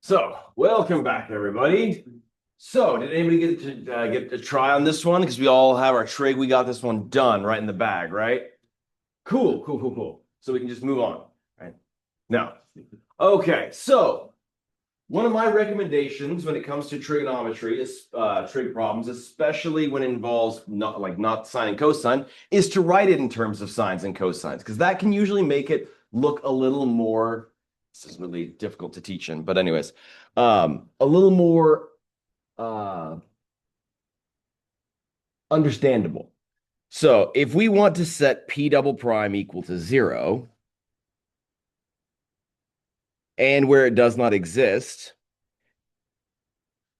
So, welcome back, everybody. So, did anybody get to try on this one? Because we all have our trig. We got this one done right in the bag, right? Cool, cool, cool, cool. So we can just move on, right? Now, okay. So, one of my recommendations when it comes to trigonometry is trig problems, especially when it involves not sine and cosine, is to write it in terms of sines and cosines, because that can usually make it look a little more. This is really difficult to teach in, but anyways, a little more uh, understandable. So if we want to set p double prime equal to 0, and where it does not exist,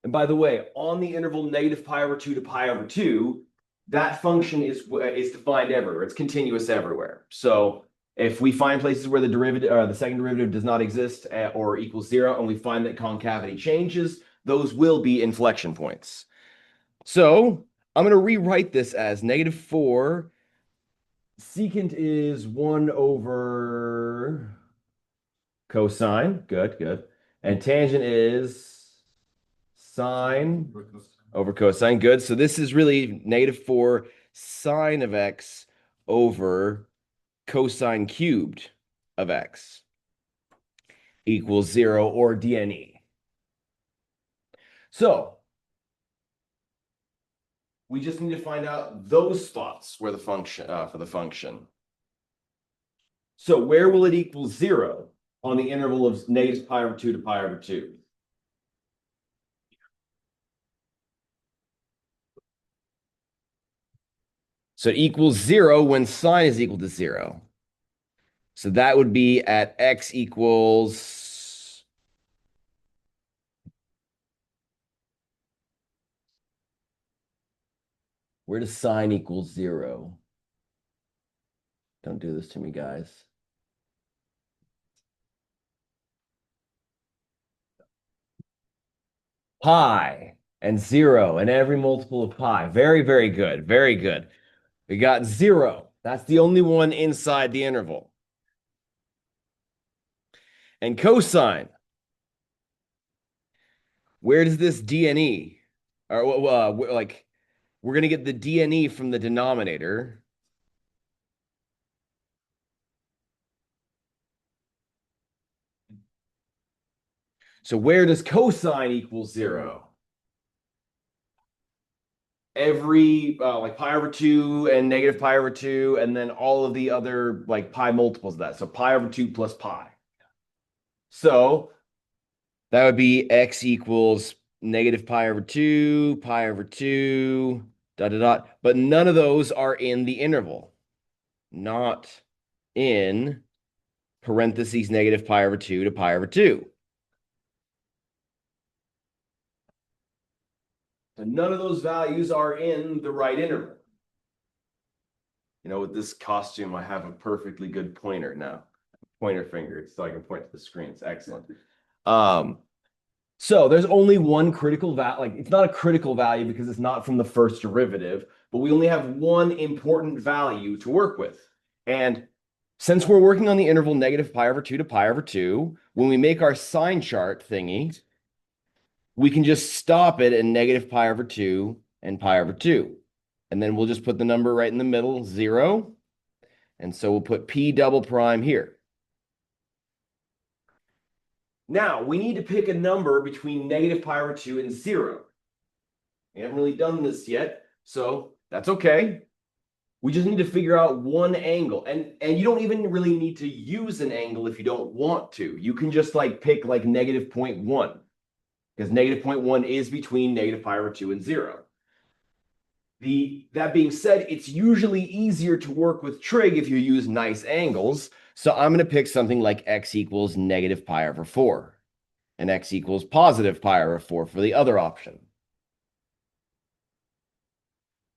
and by the way, on the interval negative pi over 2 to pi over 2, that function is defined everywhere. It's continuous everywhere. So if we find places where the second derivative does not exist or equals 0, and we find that concavity changes, those will be inflection points. So I'm going to rewrite this as -4. Secant is 1 over cosine. Good, good. And tangent is sine over cosine. Good. So this is really -4 sine of x over cosine cubed of x equals 0, or dne. So we just need to find out those spots where the function for the function. So where will it equal 0 on the interval of negative pi over 2 to pi over 2? So it equals 0 when sine is equal to 0. So that would be at x equals, where does sine equal 0? Don't do this to me, guys. Pi and 0 and every multiple of pi. Very, very good. Very good. We got 0. That's the only one inside the interval. And cosine. Where does this dne? Or like, we're going to get the dne from the denominator. So where does cosine equal 0? Every like pi over 2 and negative pi over 2, and then all of the other like pi multiples of that. So pi over 2 plus pi. So that would be x equals negative pi over 2, pi over 2, dot, dot, dot. But none of those are in the interval. Not in parentheses negative pi over 2 to pi over 2. So none of those values are in the right interval. You know, with this costume, I have a perfectly good pointer now. Pointer finger, so I can point to the screen. It's excellent. So there's only one critical value. Like, it's not a critical value because it's not from the first derivative, but we only have one important value to work with. And since we're working on the interval negative pi over 2 to pi over 2, when we make our sign chart thingy, we can just stop it at negative pi over 2 and pi over 2. And then we'll just put the number right in the middle, 0. And so we'll put p double prime here. Now, we need to pick a number between negative pi over 2 and 0. We haven't really done this yet, so that's okay. We just need to figure out one angle. And you don't even really need to use an angle if you don't want to. You can just like pick like negative 0.1, because negative 0.1 is between negative pi over 2 and 0. That being said, it's usually easier to work with trig if you use nice angles. So I'm going to pick something like x equals negative pi over 4 and x equals positive pi over 4 for the other option.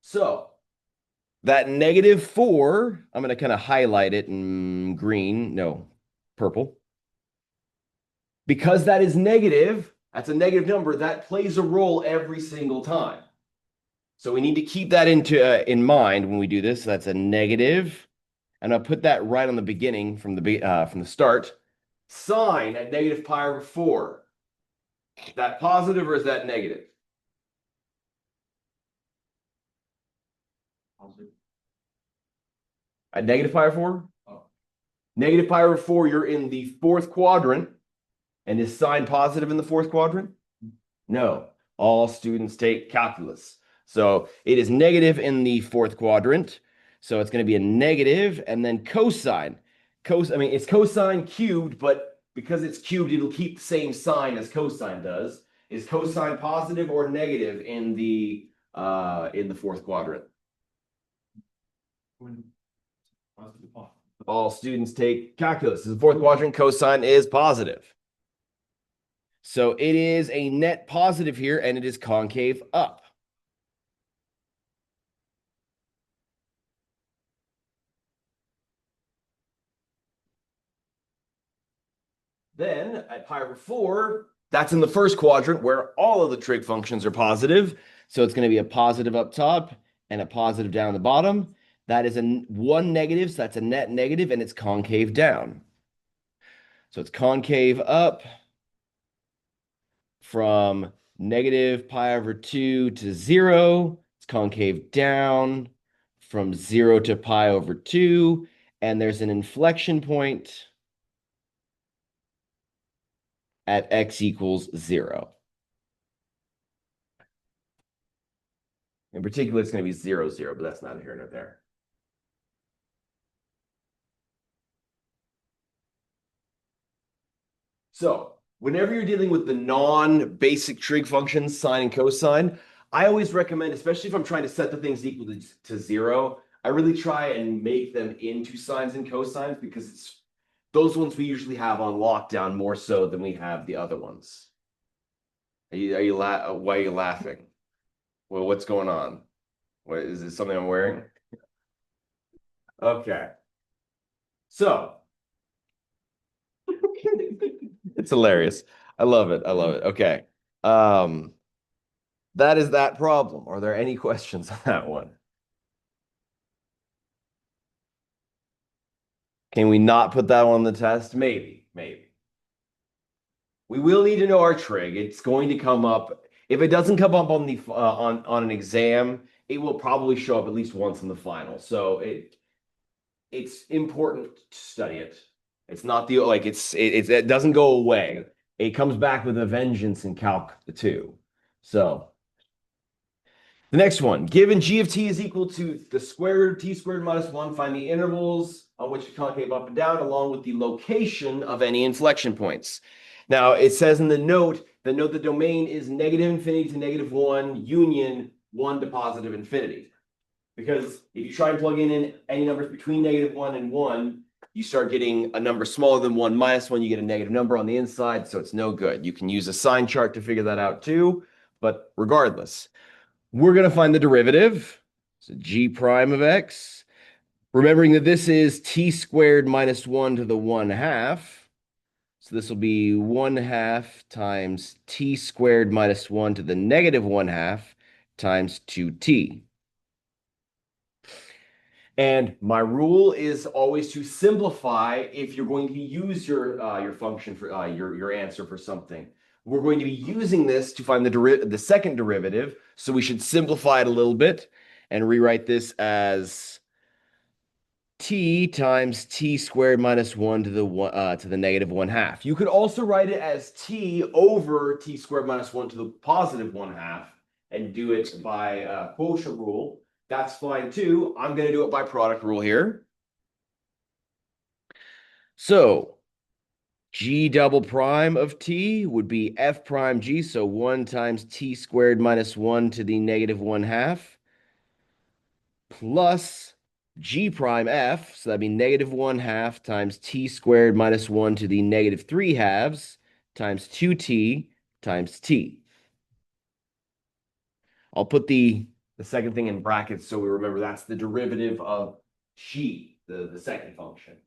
So that -4, I'm going to kind of highlight it in green, no, purple. Because that is negative, that's a negative number, that plays a role every single time. So we need to keep that in mind when we do this. That's a negative, and I'll put that right on the beginning from the start. Sine at negative pi over 4. Is that positive or is that negative? At negative pi over 4? Oh. Negative pi over 4, you're in the fourth quadrant. And is sign positive in the fourth quadrant? No. All students take calculus. So it is negative in the fourth quadrant. So it's going to be a negative and then cosine. I mean, it's cosine cubed, but because it's cubed, it'll keep the same sign as cosine does. Is cosine positive or negative in the fourth quadrant? All students take calculus. In the fourth quadrant, cosine is positive. So it is a net positive here, and it is concave up. Then at pi over 4, that's in the first quadrant where all of the trig functions are positive. So it's going to be a positive up top and a positive down the bottom. That is one negative, so that's a net negative, and it's concave down. So it's concave up from negative pi over 2 to 0. It's concave down from 0 to pi over 2. And there's an inflection point at x equals 0. In particular, it's going to be 0, 0, but that's not here nor there. So whenever you're dealing with the non-basic trig functions, sine and cosine, I always recommend, especially if I'm trying to set the things equal to 0, I really try and make them into sines and cosines because it's those ones we usually have on lockdown more so than we have the other ones. Why are you laughing? Well, what's going on? What is it, something I'm wearing? Okay. So it's hilarious. I love it. I love it. Okay. That is that problem. Are there any questions on that one? Can we not put that on the test? Maybe, maybe. We will need to know our trig. It's going to come up. If it doesn't come up on the on an exam, it will probably show up at least once in the final. So it's important to study it. It's not the like it doesn't go away. It comes back with a vengeance in Calc 2. So the next one, given g of t is equal to the square root of t squared minus 1, find the intervals on which the concave up and down, along with the location of any inflection points. Now, it says in the note the domain is negative infinity to negative 1, union 1 to positive infinity. Because if you try and plug in any numbers between negative 1 and 1, you start getting a number smaller than 1 minus 1, you get a negative number on the inside, so it's no good. You can use a sign chart to figure that out too, but regardless, we're going to find the derivative, so g prime of x, remembering that this is t squared minus 1 to the 1/2. So this will be 1/2 times t squared minus 1 to the negative 1/2 times 2t. And my rule is always to simplify if you're going to use your function for your answer for something. We're going to be using this to find the second derivative, so we should simplify it a little bit and rewrite this as t times t squared minus 1 to the negative 1/2. You could also write it as t over t squared minus 1 to the positive 1/2 and do it by quotient rule. That's fine too. I'm going to do it by product rule here. So g double prime of t would be f prime g, so 1 times t squared minus 1 to the negative 1/2 plus g prime f, so that'd be negative 1/2 times t squared minus 1 to the negative 3/2 times 2t times t. I'll put the second thing in brackets so we remember that's the derivative of g, the second function.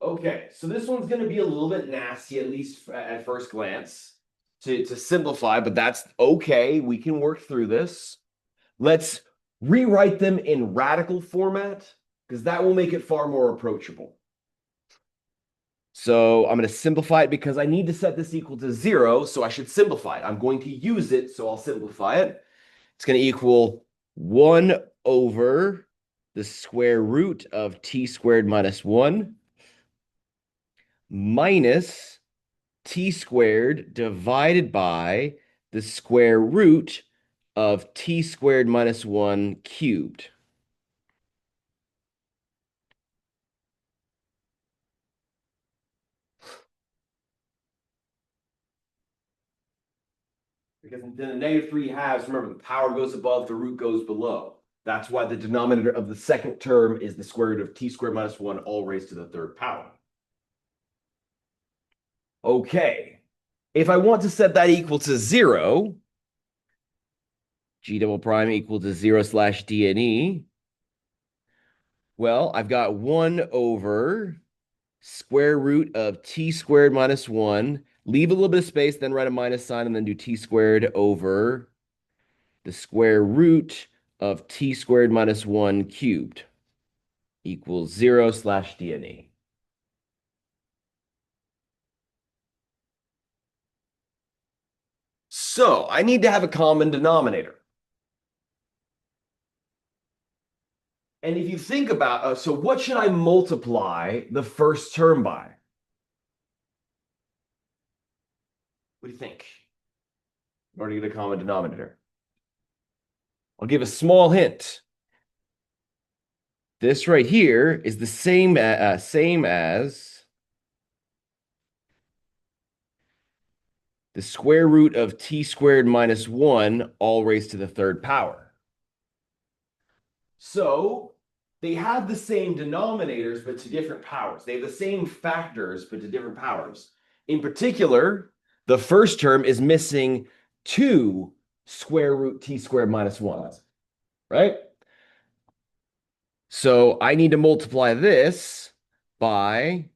Okay, so this one's going to be a little bit nasty, at least at first glance, to simplify, but that's okay. We can work through this. Let's rewrite them in radical format, because that will make it far more approachable. So I'm going to simplify it because I need to set this equal to 0, so I should simplify it. I'm going to use it, so I'll simplify it. It's going to equal 1 over the square root of t squared minus 1 minus t squared divided by the square root of t squared minus 1 cubed. Because in the negative 3 halves, remember, the power goes above, the root goes below. That's why the denominator of the second term is the square root of t squared minus 1 all raised to the third power. Okay. If I want to set that equal to 0, g double prime equal to 0 slash dne, well, I've got 1 over square root of t squared minus 1. Leave a little bit of space, then write a minus sign, and then do t squared over the square root of t squared minus 1 cubed equals 0 slash dne. So I need to have a common denominator. And if you think about, so what should I multiply the first term by? What do you think? In order to get a common denominator. I'll give a small hint. This right here is the same as the square root of t squared minus 1 all raised to the third power. So they have the same denominators, but to different powers. They have the same factors, but to different powers. In particular, the first term is missing 2 square root t squared minus 1, right? So I need to multiply this by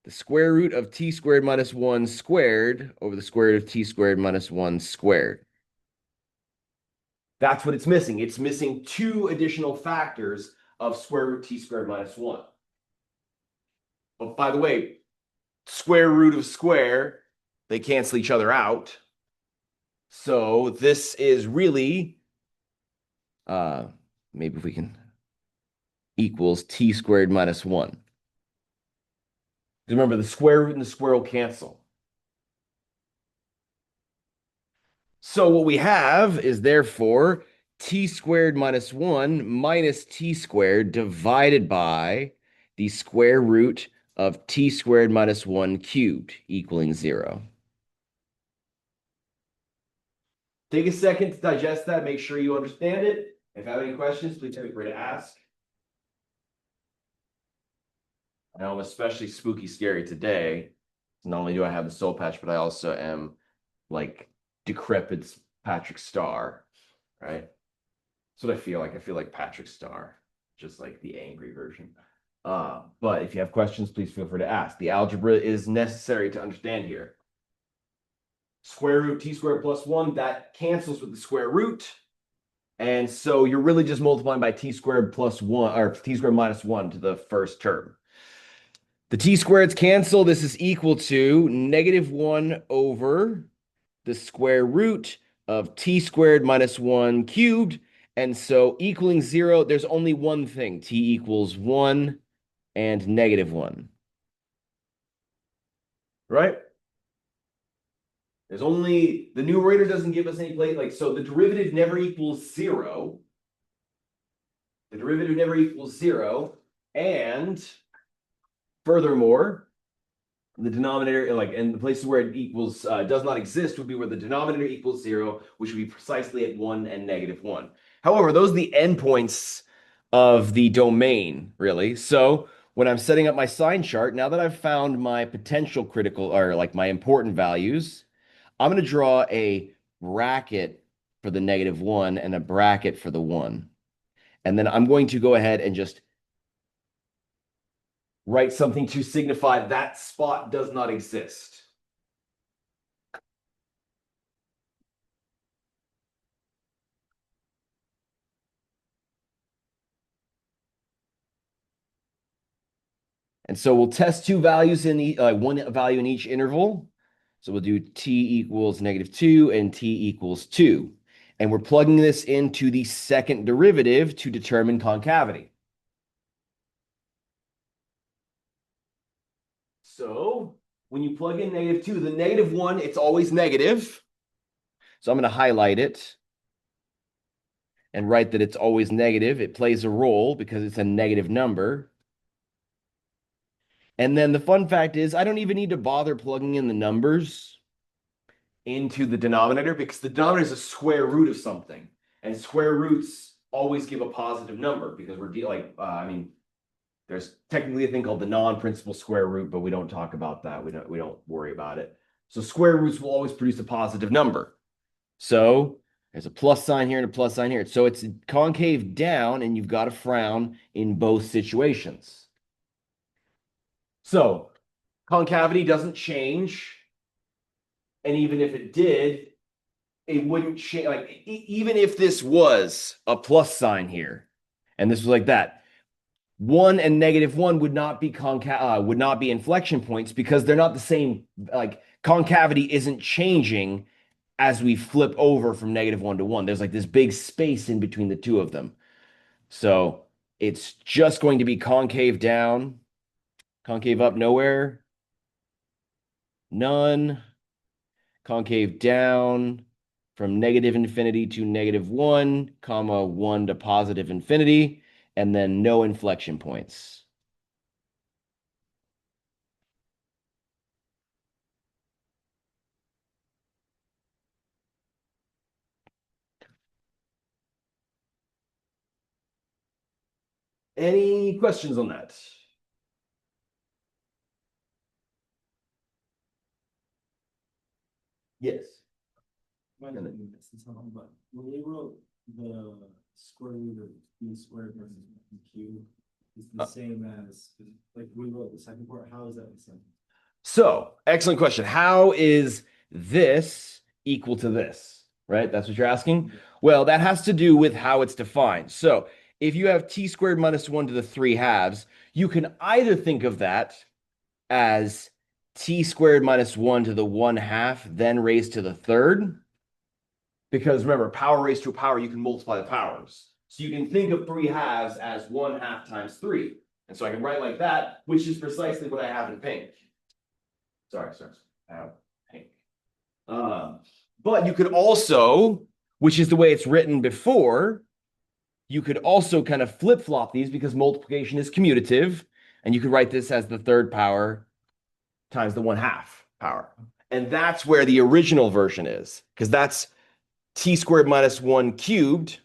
the square root of t squared minus 1 squared over the square root of t squared minus 1 squared. That's what it's missing. It's missing 2 additional factors of square root t squared minus 1. But by the way, square root of square, they cancel each other out. So this is really, maybe if we can, equals t squared minus 1. Remember, the square root and the square will cancel. So what we have is therefore t squared minus 1 minus t squared divided by the square root of t squared minus 1 cubed equaling 0. Take a second to digest that. Make sure you understand it. If you have any questions, please feel free to ask. I know I'm especially spooky scary today. Not only do I have the soul patch, but I also am like decrepit Patrick Star, right? That's what I feel like. I feel like Patrick Star, just like the angry version. But if you have questions, please feel free to ask. The algebra is necessary to understand here. Square root t squared plus 1, that cancels with the square root. And so you're really just multiplying by t squared plus 1, or t squared minus 1 to the first term. The t squareds cancel. This is equal to negative 1 over the square root of t squared minus 1 cubed. And so equaling 0, there's only one thing. T equals 1 and negative 1. Right? There's only, the numerator doesn't give us any place, like, so the derivative never equals 0. The derivative never equals 0. And furthermore, the denominator, like, and the places where it equals does not exist would be where the denominator equals 0, which would be precisely at 1 and negative 1. However, those are the endpoints of the domain, really. So when I'm setting up my sign chart, now that I've found my potential critical, or like my important values, I'm going to draw a bracket for the negative 1 and a bracket for the 1. And then I'm going to go ahead and just write something to signify that spot does not exist. And so we'll test two values in one value in each interval. So we'll do t equals -2 and t equals 2. And we're plugging this into the second derivative to determine concavity. So when you plug in -2, the -1, it's always negative. So I'm going to highlight it and write that it's always negative. It plays a role because it's a negative number. And then the fun fact is I don't even need to bother plugging in the numbers into the denominator because the denominator is a square root of something. And square roots always give a positive number because we're I mean, there's technically a thing called the non-principal square root, but we don't talk about that. We don't worry about it. So square roots will always produce a positive number. So there's a plus sign here and a plus sign here. So it's concave down, and you've got a frown in both situations. So concavity doesn't change. And even if it did, it wouldn't change. Like even if this was a plus sign here, and this was like that, 1 and -1 would not be would not be inflection points because they're not the same. Like concavity isn't changing as we flip over from -1 to 1. There's like this big space in between the two of them. So it's just going to be concave down, concave up, nowhere, none, concave down from -infinity to -1, comma 1 to positive infinity, and then no inflection points. Any questions on that? Yes. Might have been missing something, but when we wrote the square root of b squared versus q is the same as, like we wrote the second part, how is that the same? So, excellent question. How is this equal to this? Right? That's what you're asking? Well, that has to do with how it's defined. So, if you have t squared minus 1 to the 3 halves, you can either think of that as t squared minus 1 to the 1/2, then raised to the third. Because remember, power raised to a power, you can multiply the powers. So you can think of 3 halves as 1/2 times 3. And so I can write like that, which is precisely what I have in pink. Sorry, I have pink. But you could also, which is the way it's written before, you could also kind of flip-flop these because multiplication is commutative. And you could write this as the third power times the 1/2 power. And that's where the original version is, because that's t squared minus 1 cubed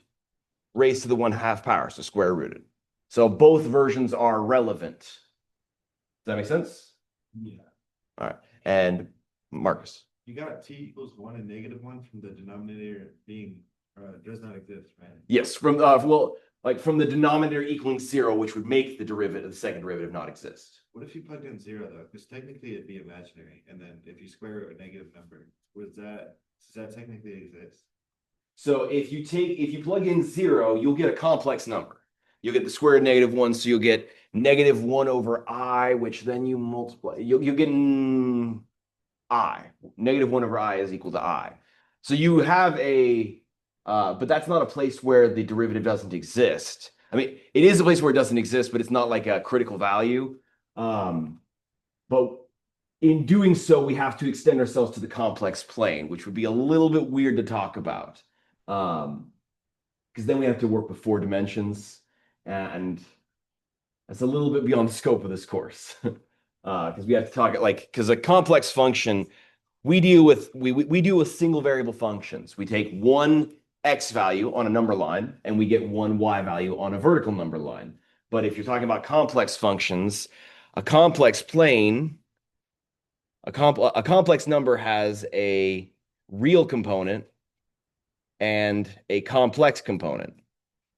raised to the 1/2 power, so square rooted. So both versions are relevant. Does that make sense? Yeah. All right. And Marcus. You got t equals 1 and -1 from the denominator being does not exist, right? Yes, from from the denominator equaling 0, which would make the derivative, the second derivative, not exist. What if you plugged in 0 though? Because technically it'd be imaginary, and then if you square a negative number, does that technically exist? So if you plug in 0, you'll get a complex number. You'll get the square root of -1, so you'll get -1 over I, which then you multiply. You'll get I. -1 over I is equal to I. So you have but that's not a place where the derivative doesn't exist. I mean, it is a place where it doesn't exist, but it's not like a critical value. But in doing so, we have to extend ourselves to the complex plane, which would be a little bit weird to talk about. Because then we have to work with 4 dimensions, and that's a little bit beyond the scope of this course. Because we have to talk because a complex function, we deal with single variable functions. We take one x value on a number line, and we get one y value on a vertical number line. But if you're talking about complex functions, a complex plane, a complex number has a real component and a complex component,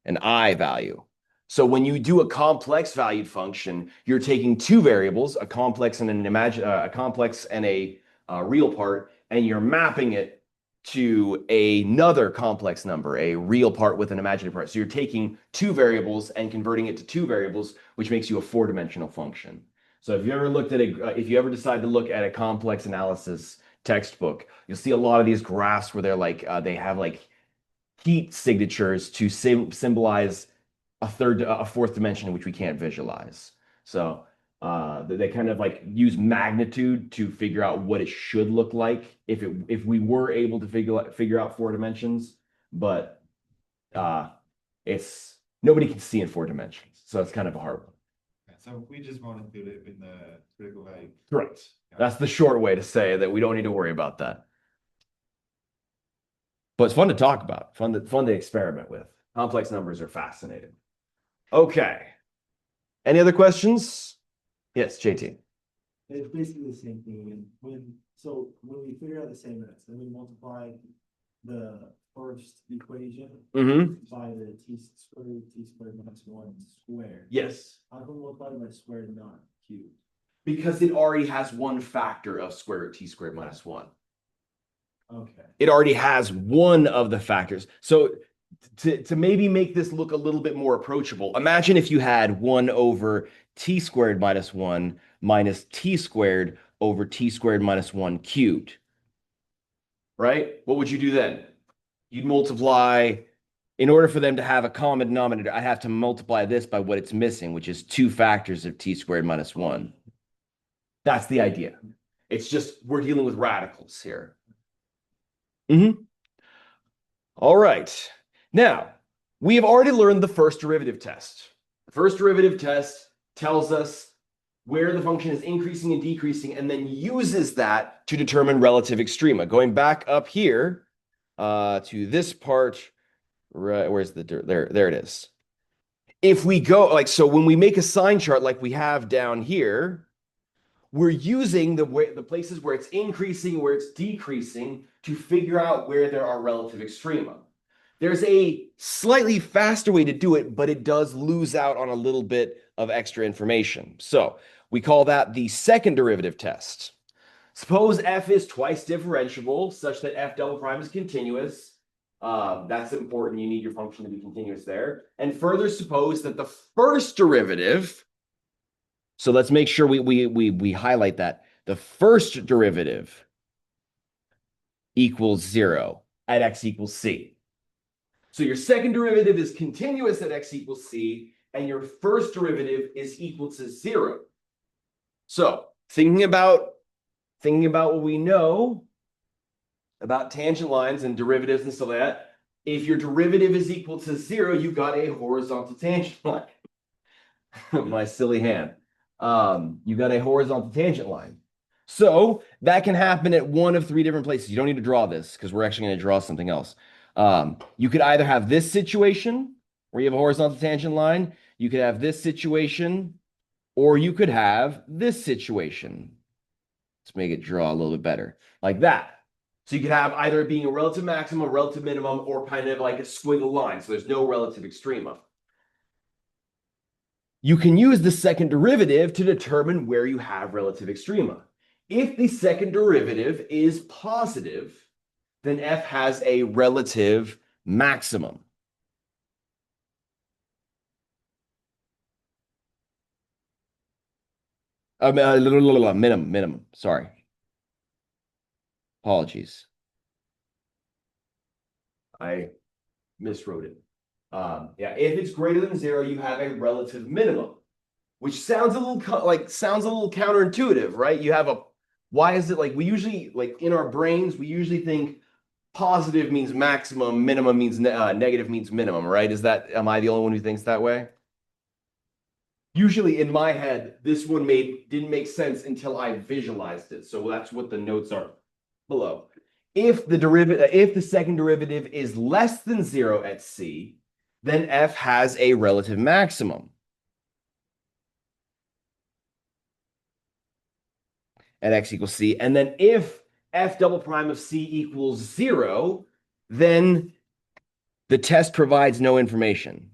an I value. So when you do a complex valued function, you're taking 2 variables, a complex and a real part, and you're mapping it to another complex number, a real part with an imaginary part. So you're taking 2 variables and converting it to 2 variables, which makes you a 4-dimensional function. So if you ever looked at if you ever decide to look at a complex analysis textbook, you'll see a lot of these graphs where they're like they have like heat signatures to symbolize a fourth dimension which we can't visualize. So they kind of like use magnitude to figure out what it should look like if we were able to figure out four dimensions, but it's nobody can see in four dimensions, so it's kind of a hard one. So we just want to include it in the critical value. Correct. That's the short way to say that we don't need to worry about that. But it's fun to talk about, fun to experiment with. Complex numbers are fascinating. Okay. Any other questions? Yes, JT. It's basically the same thing, and when we figure out the same x, then we multiply the first equation Mm-hmm. by the t squared minus 1 squared. Yes. How come multiply by squared, not cubed? Because it already has one factor of square root t squared minus 1. Okay. It already has one of the factors. So to maybe make this look a little bit more approachable, imagine if you had 1 over t squared minus 1 minus t squared over t squared minus 1 cubed. Right? What would you do then? You'd multiply, in order for them to have a common denominator, I have to multiply this by what it's missing, which is 2 factors of t squared minus 1. That's the idea. It's just we're dealing with radicals here. All right. Now, we have already learned the first derivative test. The first derivative test tells us where the function is increasing and decreasing, and then uses that to determine relative extrema. Going back up here to this part, right? Where's the there it is. If we go so when we make a sign chart like we have down here, we're using the places where it's increasing, where it's decreasing to figure out where there are relative extrema. There's a slightly faster way to do it, but it does lose out on a little bit of extra information. So we call that the second derivative test. Suppose f is twice differentiable such that f double prime is continuous. That's important. You need your function to be continuous there. And further, suppose that the first derivative, so let's make sure we highlight that, the first derivative equals 0 at x equals c. So your second derivative is continuous at x equals c, and your first derivative is equal to 0. So thinking about what we know about tangent lines and derivatives and stuff like that, if your derivative is equal to 0, you've got a horizontal tangent line. My silly hand. You've got a horizontal tangent line. So that can happen at one of 3 different places. You don't need to draw this because we're actually going to draw something else. You could either have this situation where you have a horizontal tangent line, you could have this situation, or you could have this situation. Let's make it draw a little bit better, like that. So you could have either it being a relative maximum, a relative minimum, or kind of like a squiggle line. So there's no relative extrema. You can use the second derivative to determine where you have relative extrema. If the second derivative is positive, then f has a relative maximum. Minimum, sorry. Apologies. I miswrote it. Yeah, if it's greater than 0, you have a relative minimum, which sounds a little counterintuitive, right? You have why is it like we usually, like in our brains, we usually think positive means maximum, minimum means negative means minimam, right? Am I the only one who thinks that way? Usually in my head, this one didn't make sense until I visualized it. So that's what the notes are below. If the second derivative is less than 0 at c, then f has a relative maximum at x equals c. And then if f double prime of c equals 0, then the test provides no information.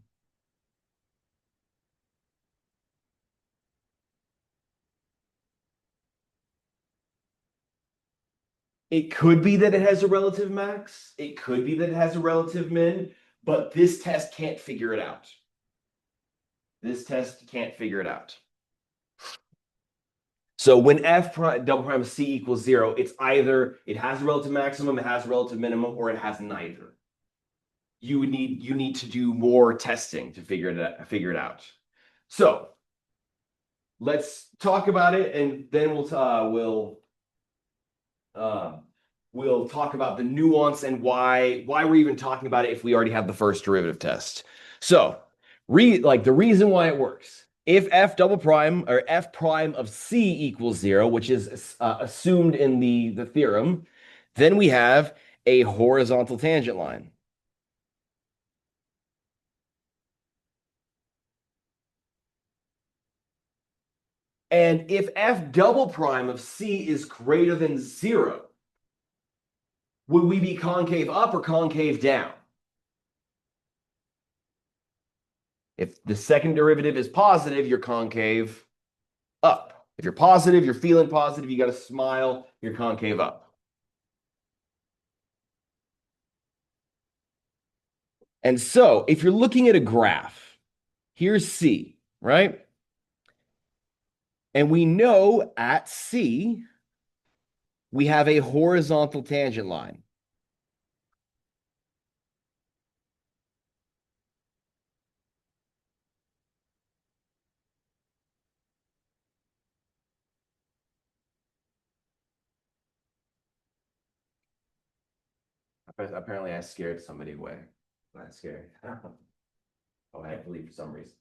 It could be that it has a relative max. It could be that it has a relative min, but this test can't figure it out. This test can't figure it out. So when double prime of C equals 0, it's either it has a relative maximum, it has a relative minimum, or it has neither. You need to do more testing to figure it out. So let's talk about it, and then we'll talk about the nuance and why we're even talking about it if we already have the first derivative test. So, the reason why it works. If f double prime or f prime of C equals 0, which is assumed in the theorem, then we have a horizontal tangent line. And if f double prime of C is greater than 0, would we be concave up or concave down? If the second derivative is positive, you're concave up. If you're positive, you're feeling positive, you got to smile, you're concave up. And so if you're looking at a graph, here's C, right? And we know at C, we have a horizontal tangent line. Apparently I scared somebody away. Not scared. Oh, I believe for some reason.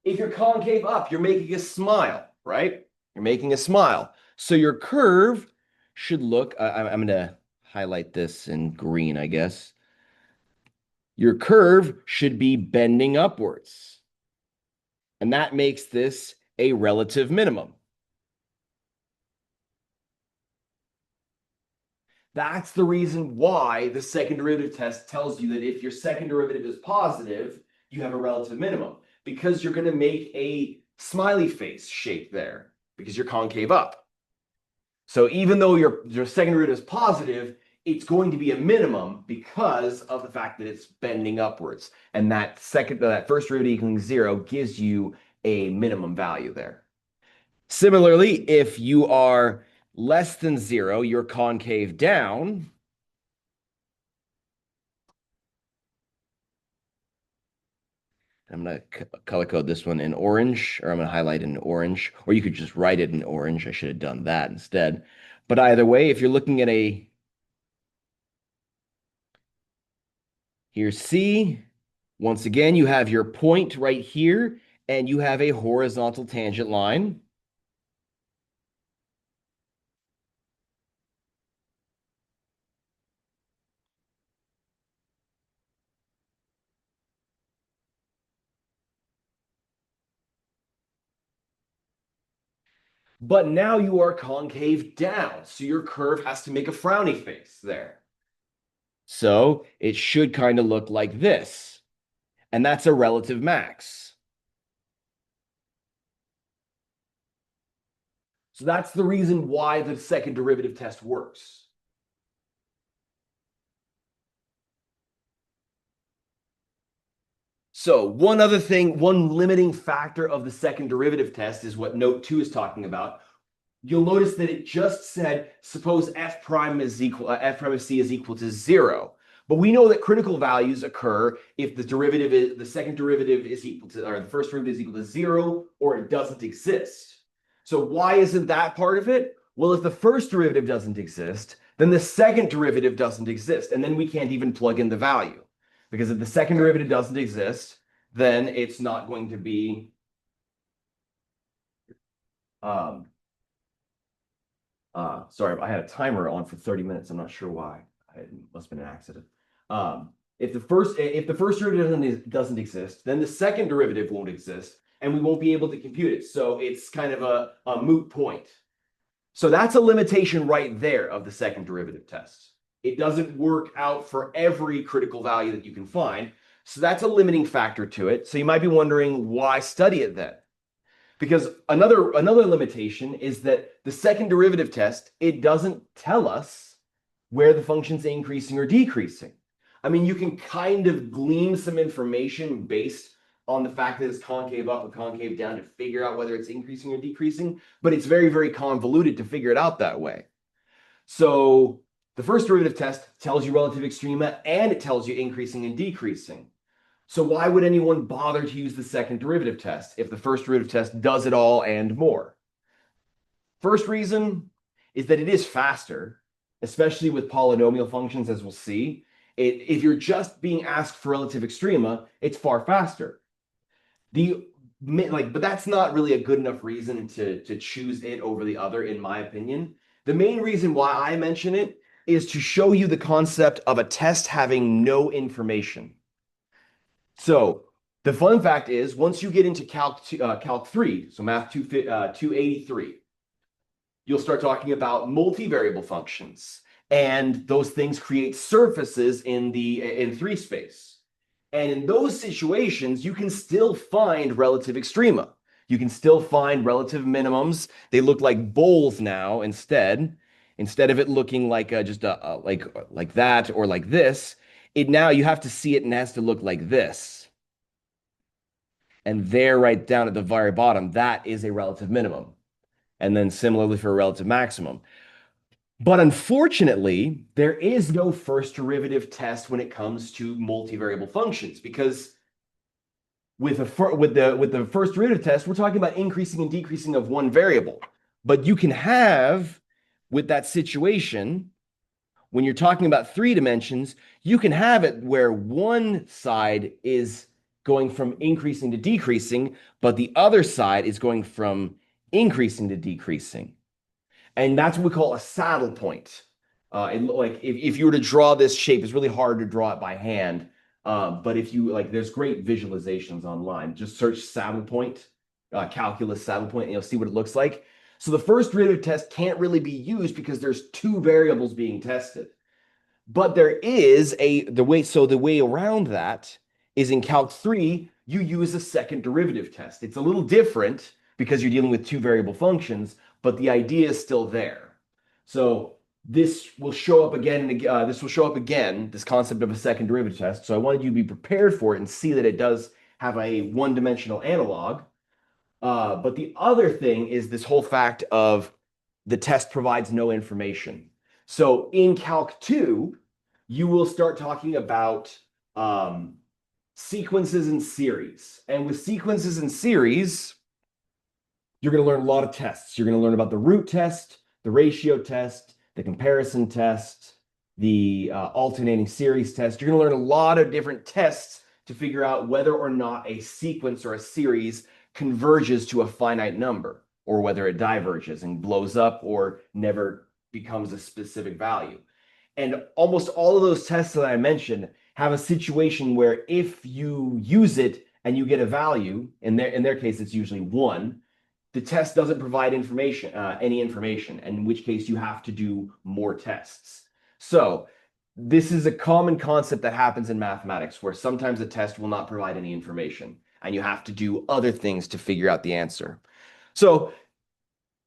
If you're concave up, you're making a smile, right? You're making a smile. So your curve should look, I'm going to highlight this in green, I guess. Your curve should be bending upwards. And that makes this a relative minimum. That's the reason why the second derivative test tells you that if your second derivative is positive, you have a relative minimum, because you're going to make a smiley face shape there because you're concave up. So even though your second derivative is positive, it's going to be a minimum because of the fact that it's bending upwards. And that first derivative equaling 0 gives you a minimum value there. Similarly, if you are less than 0, you're concave down. I'm going to color code this one in orange, or I'm going to highlight it in orange, or you could just write it in orange. I should have done that instead. But either way, if you're looking at here's C, once again, you have your point right here, and you have a horizontal tangent line. But now you are concave down, so your curve has to make a frowny face there. So it should kind of look like this. And that's a relative max. So that's the reason why the second derivative test works. So one other thing, one limiting factor of the second derivative test is what note 2 is talking about. You'll notice that it just said, suppose f prime of C is equal to 0. But we know that critical values occur if the second derivative is equal to, or the first derivative is equal to 0, or it doesn't exist. So why isn't that part of it? Well, if the first derivative doesn't exist, then the second derivative doesn't exist, and then we can't even plug in the value. Because if the second derivative doesn't exist, then it's not going to be sorry, I had a timer on for 30 minutes. I'm not sure why. It must have been an accident. If the first derivative doesn't exist, then the second derivative won't exist, and we won't be able to compute it. So it's kind of a moot point. So that's a limitation right there of the second derivative test. It doesn't work out for every critical value that you can find. So that's a limiting factor to it. So you might be wondering, why study it then? Because another limitation is that the second derivative test, it doesn't tell us where the function's increasing or decreasing. I mean, you can kind of glean some information based on the fact that it's concave up or concave down to figure out whether it's increasing or decreasing, but it's very, very convoluted to figure it out that way. So the first derivative test tells you relative extrema and it tells you increasing and decreasing. So why would anyone bother to use the second derivative test if the first derivative test does it all and more? First reason is that it is faster, especially with polynomial functions, as we'll see. If you're just being asked for relative extrema, it's far faster. But that's not really a good enough reason to choose it over the other, in my opinion. The main reason why I mention it is to show you the concept of a test having no information. So the fun fact is, once you get into Calc 3, so Math 283, you'll start talking about multivariable functions. And those things create surfaces in 3 space. And in those situations, you can still find relative extrema. You can still find relative minimums. They look like bowls now instead of it looking like like that or like this. Now you have to see it and it has to look like this. And there, right down at the very bottom, that is a relative minimum. And then similarly for a relative maximum. But unfortunately, there is no first derivative test when it comes to multivariable functions, because with the first derivative test, we're talking about increasing and decreasing of one variable. But you can have, with that situation, when you're talking about 3 dimensions, you can have it where one side is going from increasing to decreasing, but the other side is going from increasing to decreasing. And that's what we call a saddle point. Like if you were to draw this shape, it's really hard to draw it by hand. But if you there's great visualizations online. Just search saddle point, calculus saddle point, and you'll see what it looks like. So the first derivative test can't really be used because there's 2 variables being tested. But there is the way around that is in Calc 3, you use a second derivative test. It's a little different because you're dealing with 2 variable functions, but the idea is still there. So this will show up again. This concept of a second derivative test. So I wanted you to be prepared for it and see that it does have a one-dimensional analog. But the other thing is this whole fact of the test provides no information. So in Calc 2, you will start talking about sequences and series. And with sequences and series, you're going to learn a lot of tests. You're going to learn about the root test, the ratio test, the comparison test, the alternating series test. You're going to learn a lot of different tests to figure out whether or not a sequence or a series converges to a finite number, or whether it diverges and blows up or never becomes a specific value. And almost all of those tests that I mentioned have a situation where if you use it and you get a value, in their case, it's usually 1, the test doesn't provide any information, and in which case you have to do more tests. So this is a common concept that happens in mathematics, where sometimes a test will not provide any information, and you have to do other things to figure out the answer. So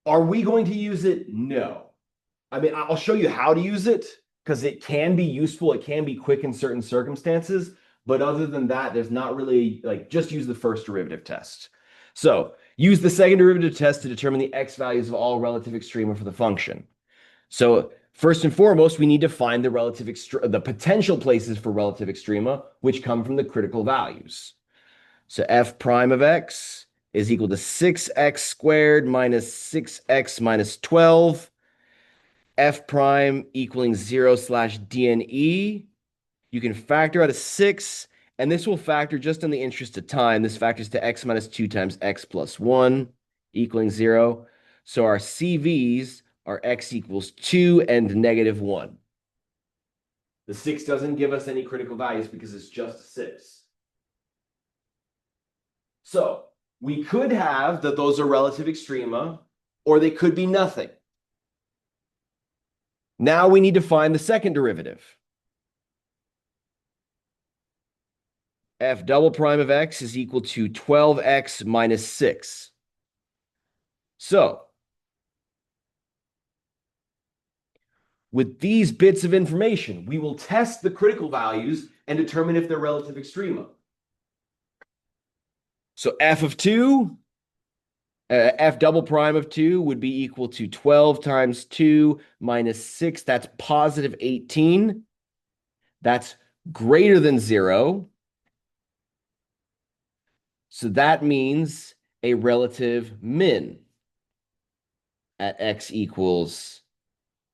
are we going to use it? No. I mean, I'll show you how to use it, because it can be useful. It can be quick in certain circumstances. But other than that, there's not really, just use the first derivative test. So use the second derivative test to determine the x values of all relative extrema for the function. So first and foremost, we need to find the potential places for relative extrema, which come from the critical values. So f prime of x is equal to 6x squared minus 6x minus 12. F prime equaling 0/dne. You can factor out a 6, and this will factor just in the interest of time. This factors to x minus 2 times x plus 1 equaling 0. So our CVs are x equals 2 and negative 1. The 6 doesn't give us any critical values because it's just a 6. So we could have that those are relative extrema, or they could be nothing. Now we need to find the second derivative. F double prime of x is equal to 12x minus 6. So with these bits of information, we will test the critical values and determine if they're relative extrema. So f of 2, f double prime of 2 would be equal to 12 times 2 minus 6. That's positive 18. That's greater than 0. So that means a relative min at x equals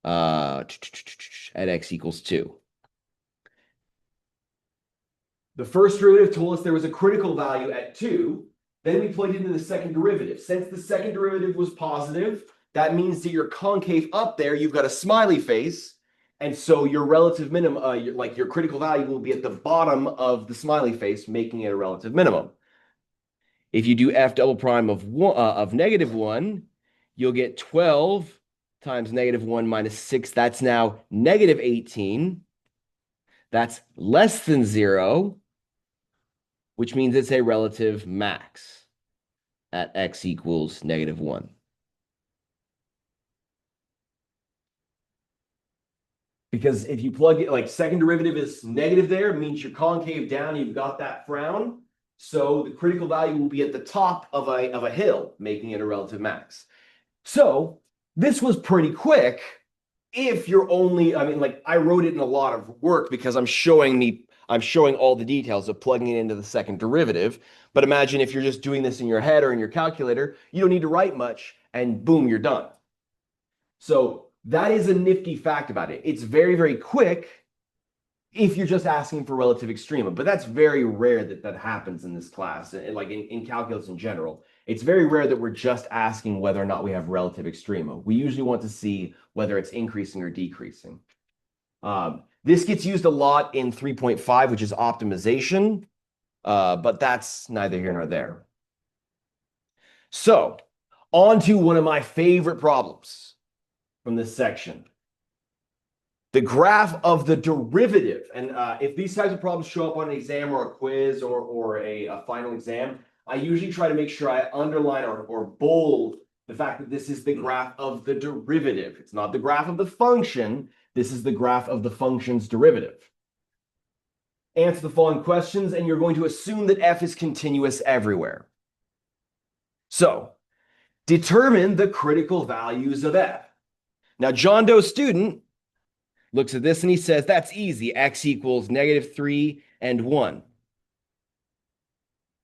at x equals 2. The first derivative told us there was a critical value at 2. Then we plugged into the second derivative. Since the second derivative was positive, that means that your concave up there, you've got a smiley face. And so your relative minimum, like your critical value will be at the bottom of the smiley face, making it a relative minimum. If you do f double prime of -1, you'll get 12 times -1 minus 6. That's now negative 18. That's less than 0, which means it's a relative max at x equals -1. Because if you plug it, like second derivative is negative there, it means you're concave down, you've got that frown. So the critical value will be at the top of a hill, making it a relative max. So this was pretty quick if you're only, I mean, like I wrote it in a lot of work because I'm showing all the details of plugging it into the second derivative. But imagine if you're just doing this in your head or in your calculator, you don't need to write much and boom, you're done. So that is a nifty fact about it. It's very, very quick if you're just asking for relative extrema, but that's very rare that happens in this class, and like in calculus in general. It's very rare that we're just asking whether or not we have relative extrema. We usually want to see whether it's increasing or decreasing. This gets used a lot in 3.5, which is optimization, but that's neither here nor there. So, on to one of my favorite problems from this section. The graph of the derivative. And if these types of problems show up on an exam or a quiz or a final exam, I usually try to make sure I underline or bold the fact that this is the graph of the derivative. It's not the graph of the function. This is the graph of the function's derivative. Answer the following questions, and you're going to assume that f is continuous everywhere. So, determine the critical values of f. Now, John Doe student looks at this and he says, that's easy. X equals -3 and 1.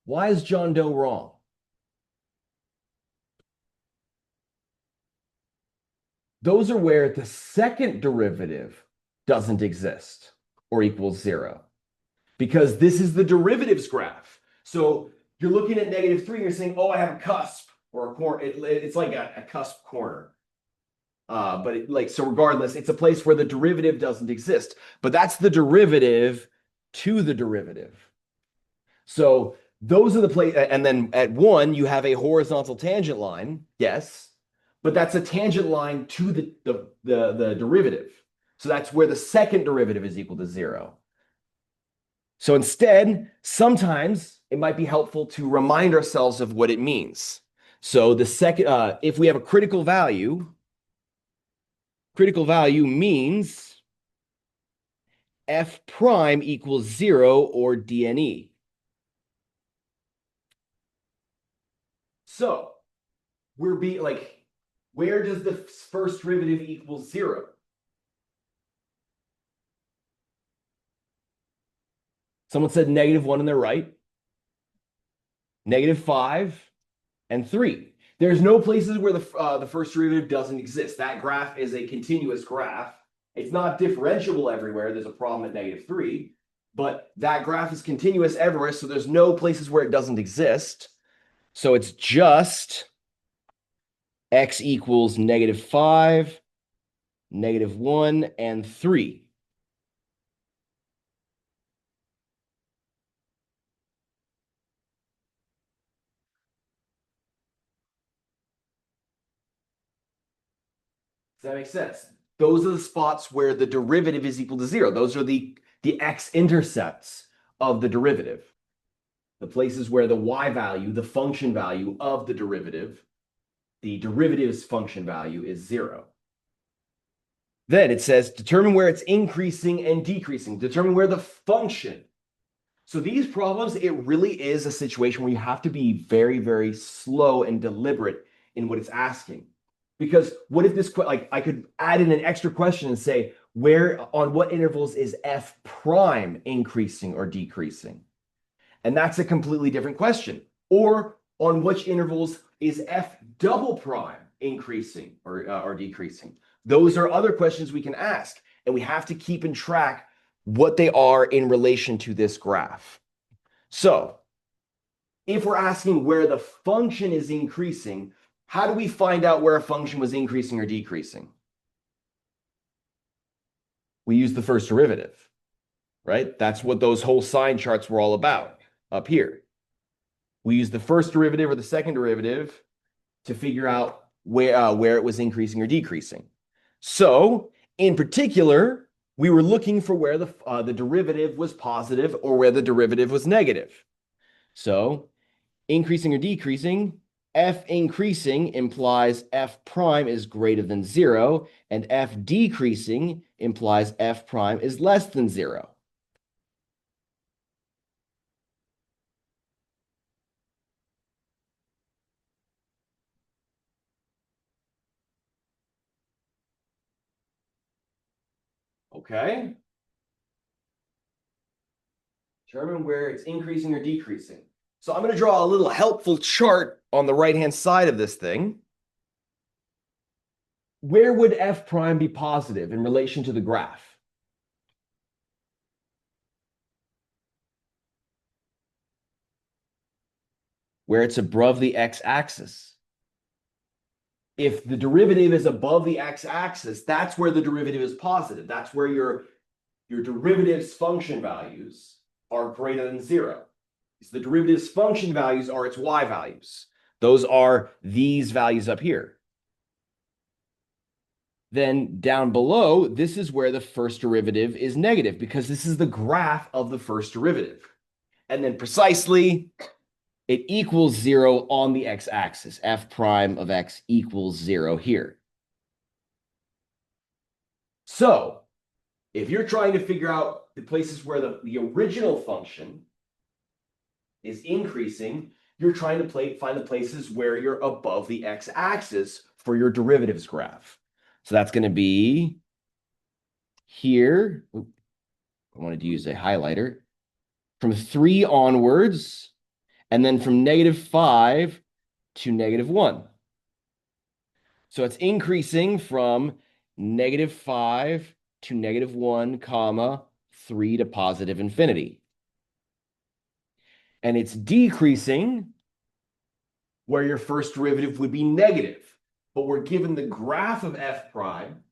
Why is John Doe wrong? Those are where the second derivative doesn't exist or equals 0. Because this is the derivatives graph. So you're looking at -3 and you're saying, oh, I have a cusp or a corner. It's like a cusp corner. So regardless, it's a place where the derivative doesn't exist. But that's the derivative to the derivative. So those are the place. And then at 1, you have a horizontal tangent line. Yes. But that's a tangent line to the derivative. So that's where the second derivative is equal to 0. So instead, sometimes it might be helpful to remind ourselves of what it means. So the second, if we have a critical value means f prime equals 0 or DNE. So where does the first derivative equal 0? Someone said -1 on their right, -5 and 3. There's no places where the first derivative doesn't exist. That graph is a continuous graph. It's not differentiable everywhere. There's a problem at -3, but that graph is continuous everywhere, so there's no places where it doesn't exist. So it's just x equals -5, -1, and 3. Does that make sense? Those are the spots where the derivative is equal to 0. Those are the x-intercepts of the derivative. The places where the y value, the function value of the derivative's function value is 0. Then it says, determine where it's increasing and decreasing. Determine where the function. So these problems, it really is a situation where you have to be very, very slow and deliberate in what it's asking. Because what if this, like, I could add in an extra question and say, where, on what intervals is f prime increasing or decreasing? And that's a completely different question. Or on which intervals is f double prime increasing or decreasing? Those are other questions we can ask. And we have to keep in track what they are in relation to this graph. So if we're asking where the function is increasing, how do we find out where a function was increasing or decreasing? We use the first derivative, right? That's what those whole sign charts were all about up here. We use the first derivative or the second derivative to figure out where it was increasing or decreasing. So in particular, we were looking for where the derivative was positive or where the derivative was negative. So increasing or decreasing, f increasing implies f prime is greater than 0, and f decreasing implies f prime is less than 0. Okay. Determine where it's increasing or decreasing. So I'm going to draw a little helpful chart on the right-hand side of this thing. Where would f prime be positive in relation to the graph? Where it's above the x-axis. If the derivative is above the x-axis, that's where the derivative is positive. That's where your derivative's function values are greater than 0. So the derivative's function values are its y values. Those are these values up here. Then down below, this is where the first derivative is negative because this is the graph of the first derivative. And then precisely, it equals 0 on the x-axis. F prime of x equals 0 here. So if you're trying to figure out the places where the original function is increasing, you're trying to find the places where you're above the x-axis for your derivatives graph. So that's going to be here. Oop, I wanted to use a highlighter. From 3 onwards, and then from -5 to -1. So it's increasing from -5 to -1, comma, 3 to positive infinity. And it's decreasing where your first derivative would be negative. But we're given the graph of f prime.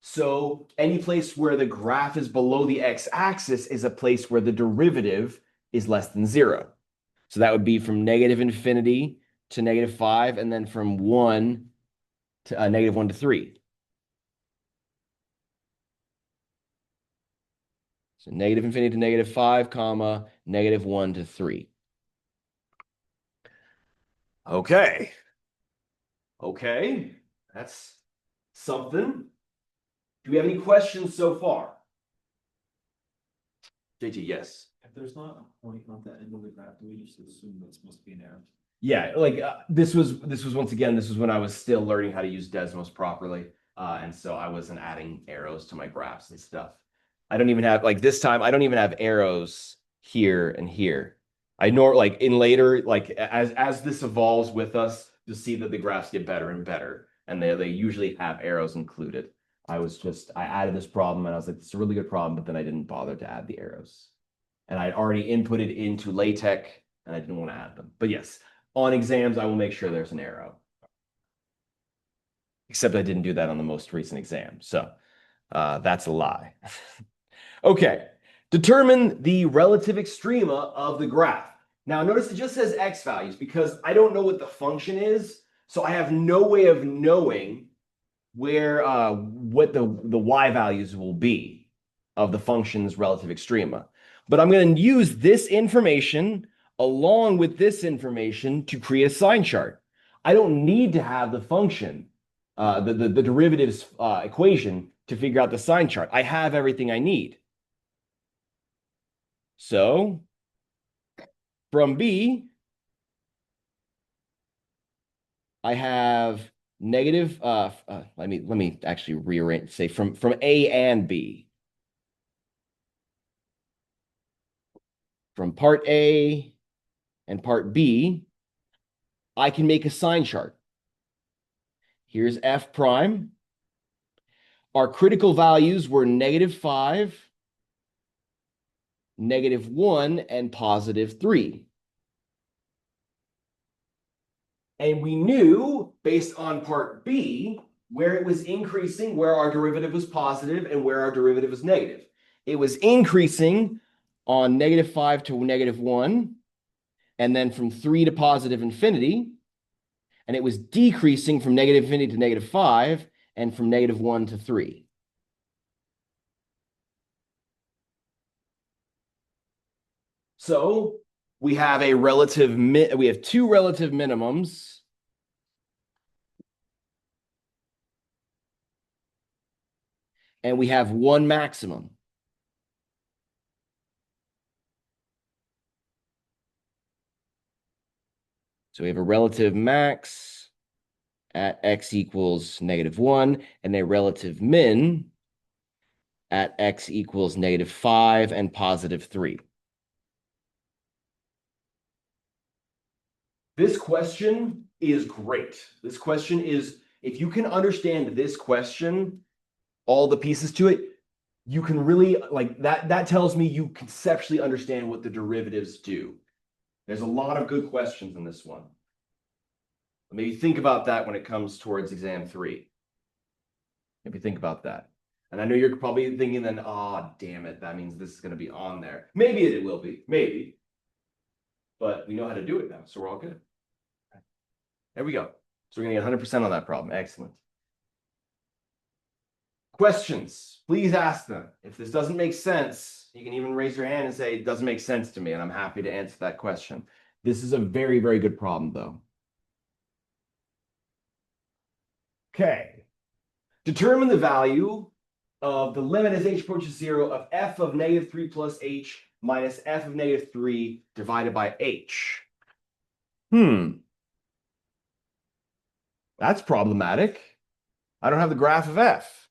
So any place where the graph is below the x-axis is a place where the derivative is less than 0. So that would be from -infinity to -5, and then from 1 to -1 to 3. So -infinity to -5, comma, -1 to 3. Okay. Okay, that's something. Do we have any questions so far? JT, yes. If there's not a point on the end of the graph, do we just assume that's supposed to be an arrow? Yeah, like this was once again, this was when I was still learning how to use Desmos properly. And so I wasn't adding arrows to my graphs and stuff. I don't even have, like this time, I don't even have arrows here and here. I know, like in later, like as this evolves with us, you'll see that the graphs get better and better. And they usually have arrows included. I added this problem and I was like, it's a really good problem, but then I didn't bother to add the arrows. And I'd already inputted into LaTeX and I didn't want to add them. But yes, on exams, I will make sure there's an arrow. Except I didn't do that on the most recent exam. So that's a lie. Okay, determine the relative extrema of the graph. Now notice it just says x values because I don't know what the function is. So I have no way of knowing where what the y values will be of the function's relative extrema. But I'm going to use this information along with this information to create a sign chart. I don't need to have the function, the derivatives equation to figure out the sign chart. I have everything I need. So From B, I have negative, let me actually rearrange, say from A and B. From part A and part B, I can make a sign chart. Here's F prime. Our critical values were -5, -1, and +3. And we knew, based on part B, where it was increasing, where our derivative was positive and where our derivative was negative. It was increasing on -5 to -1, and then from 3 to positive infinity. And it was decreasing from negative infinity to -5 and from -1 to 3. So we have we have two relative minimums. And we have one maximum. So we have a relative max at x equals -1 and a relative min at x equals -5 and +3. This question is great. This question is, if you can understand this question, all the pieces to it, you can really, like, that tells me you conceptually understand what the derivatives do. There's a lot of good questions in this one. Maybe think about that when it comes towards exam 3. Maybe think about that. And I know you're probably thinking then, oh, damn it, that means this is going to be on there. Maybe it will be, maybe. But we know how to do it now, so we're all good. There we go. So we're going to get 100% on that problem. Excellent. Questions, please ask them. If this doesn't make sense, you can even raise your hand and say, it doesn't make sense to me, and I'm happy to answer that question. This is a very, very good problem, though. Okay. Determine the value of the limit as h approaches 0 of f of -3 plus h minus f of -3 divided by h. That's problematic. I don't have the graph of f.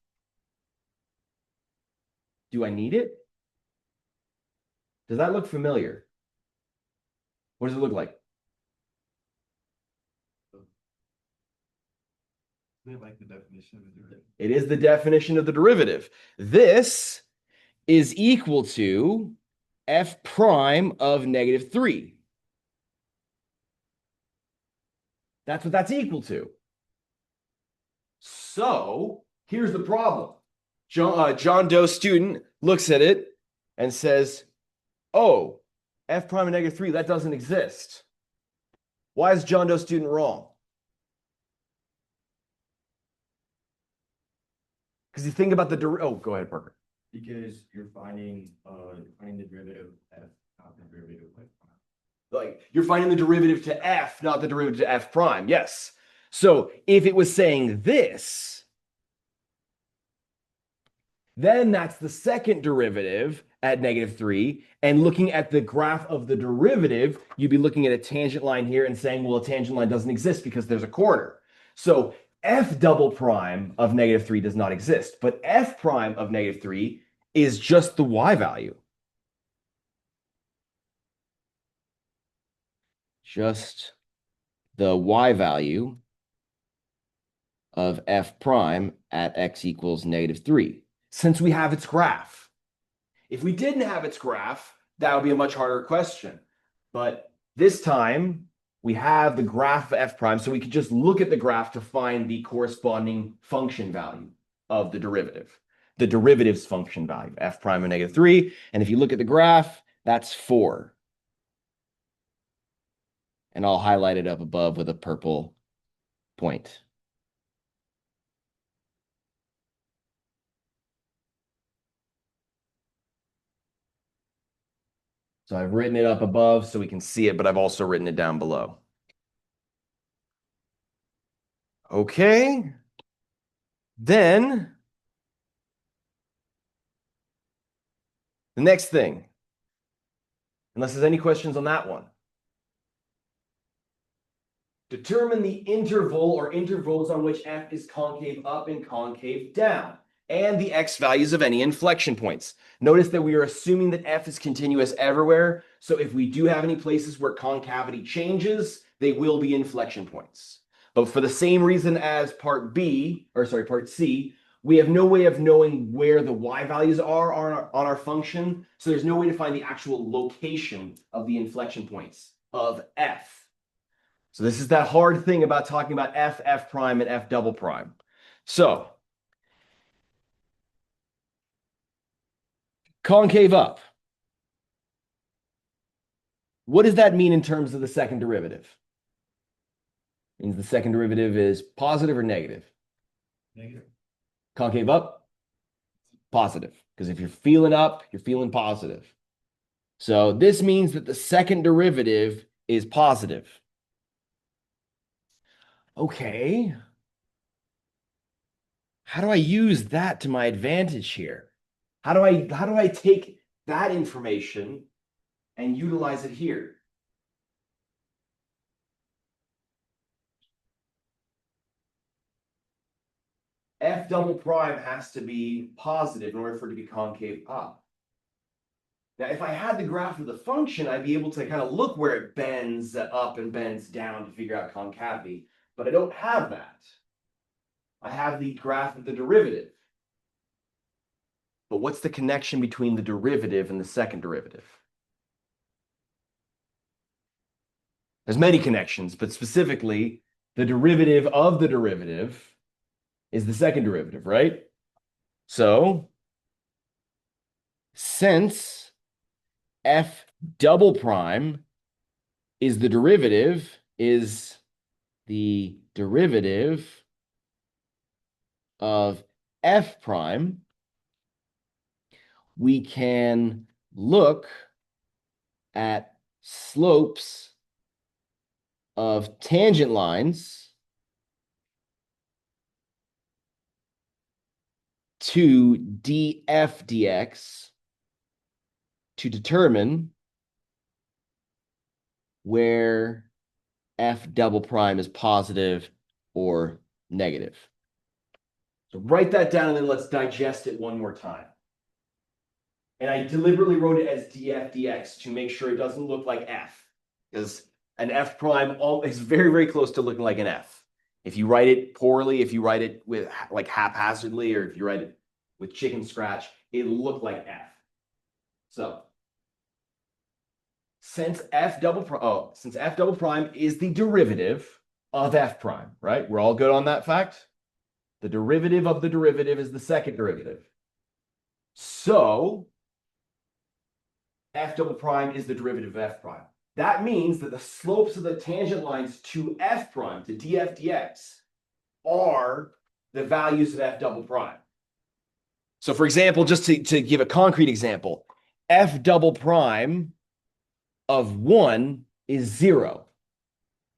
Do I need it? Does that look familiar? What does it look like? Like the definition of the derivative. It is the definition of the derivative. This is equal to f prime of -3. That's what that's equal to. So here's the problem. John Doe student looks at it and says, oh, f prime of -3, that doesn't exist. Why is John Doe student wrong? Because you think about the go ahead, Parker. Because you're finding the derivative of f, not the derivative of f. Like, you're finding the derivative to f, not the derivative to f prime. Yes. So if it was saying this, then that's the second derivative at -3. And looking at the graph of the derivative, you'd be looking at a tangent line here and saying, well, a tangent line doesn't exist because there's a corner. So f double prime of -3 does not exist, but f prime of -3 is just the y value. Just the y value of f prime at x equals -3, since we have its graph. If we didn't have its graph, that would be a much harder question. But this time, we have the graph of f prime, so we could just look at the graph to find the corresponding function value of the derivative. The derivative's function value, f prime of -3. And if you look at the graph, that's 4. And I'll highlight it up above with a purple point. So I've written it up above so we can see it, but I've also written it down below. Okay. Then the next thing, unless there's any questions on that one. Determine the interval or intervals on which f is concave up and concave down, and the x values of any inflection points. Notice that we are assuming that f is continuous everywhere. So if we do have any places where concavity changes, they will be inflection points. But for the same reason as part C, we have no way of knowing where the y values are on our function. So there's no way to find the actual location of the inflection points of f. So this is that hard thing about talking about f, f prime, and f double prime. So concave up. What does that mean in terms of the second derivative? It means the second derivative is positive or negative? Negative. Concave up, positive. Because if you're feeling up, you're feeling positive. So this means that the second derivative is positive. Okay. How do I use that to my advantage here? How do I take that information and utilize it here? F double prime has to be positive in order for it to be concave up. Now, if I had the graph of the function, I'd be able to kind of look where it bends up and bends down to figure out concavity, but I don't have that. I have the graph of the derivative. But what's the connection between the derivative and the second derivative? There's many connections, but specifically, the derivative of the derivative is the second derivative, right? So, since f double prime is the derivative of f prime, we can look at slopes of tangent lines to df dx to determine where f double prime is positive or negative. So write that down and then let's digest it one more time. And I deliberately wrote it as df dx to make sure it doesn't look like f, because an f prime is very, very close to looking like an f. If you write it poorly, if you write it with like haphazardly, or if you write it with chicken scratch, it'll look like f. So since f double prime is the derivative of f prime, right? We're all good on that fact? The derivative of the derivative is the second derivative. So f double prime is the derivative of f prime. That means that the slopes of the tangent lines to f prime, to df dx, are the values of f double prime. So for example, just to give a concrete example, f double prime of 1 is 0.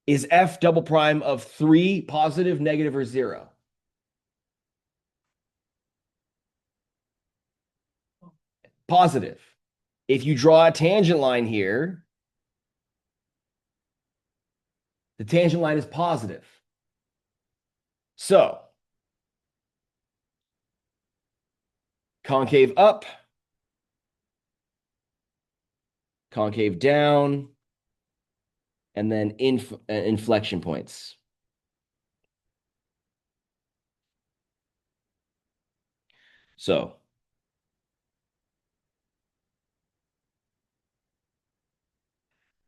Is f double prime of 3 positive, negative, or 0? Positive. If you draw a tangent line here, the tangent line is positive. So, concave up, concave down, and then inflection points. So,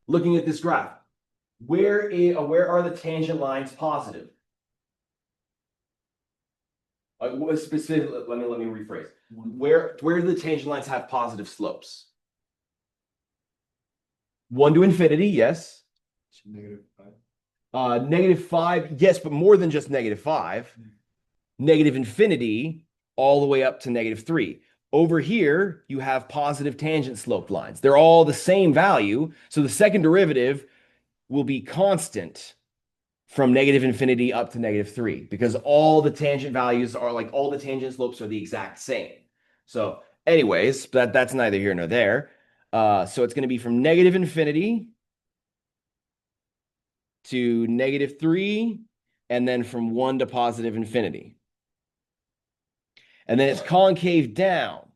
looking at this graph, where are the tangent lines positive? Specifically, let me rephrase. Where do the tangent lines have positive slopes? 1 to infinity, yes. -5. -5, yes, but more than just -5. Negative infinity all the way up to -3. Over here, you have positive tangent slope lines. They're all the same value. So the second derivative will be constant from negative infinity up to -3, because all the tangent values are like all the tangent slopes are the exact same. So anyways, that's neither here nor there. So it's going to be from negative infinity to -3, and then from 1 to positive infinity. And then it's concave down.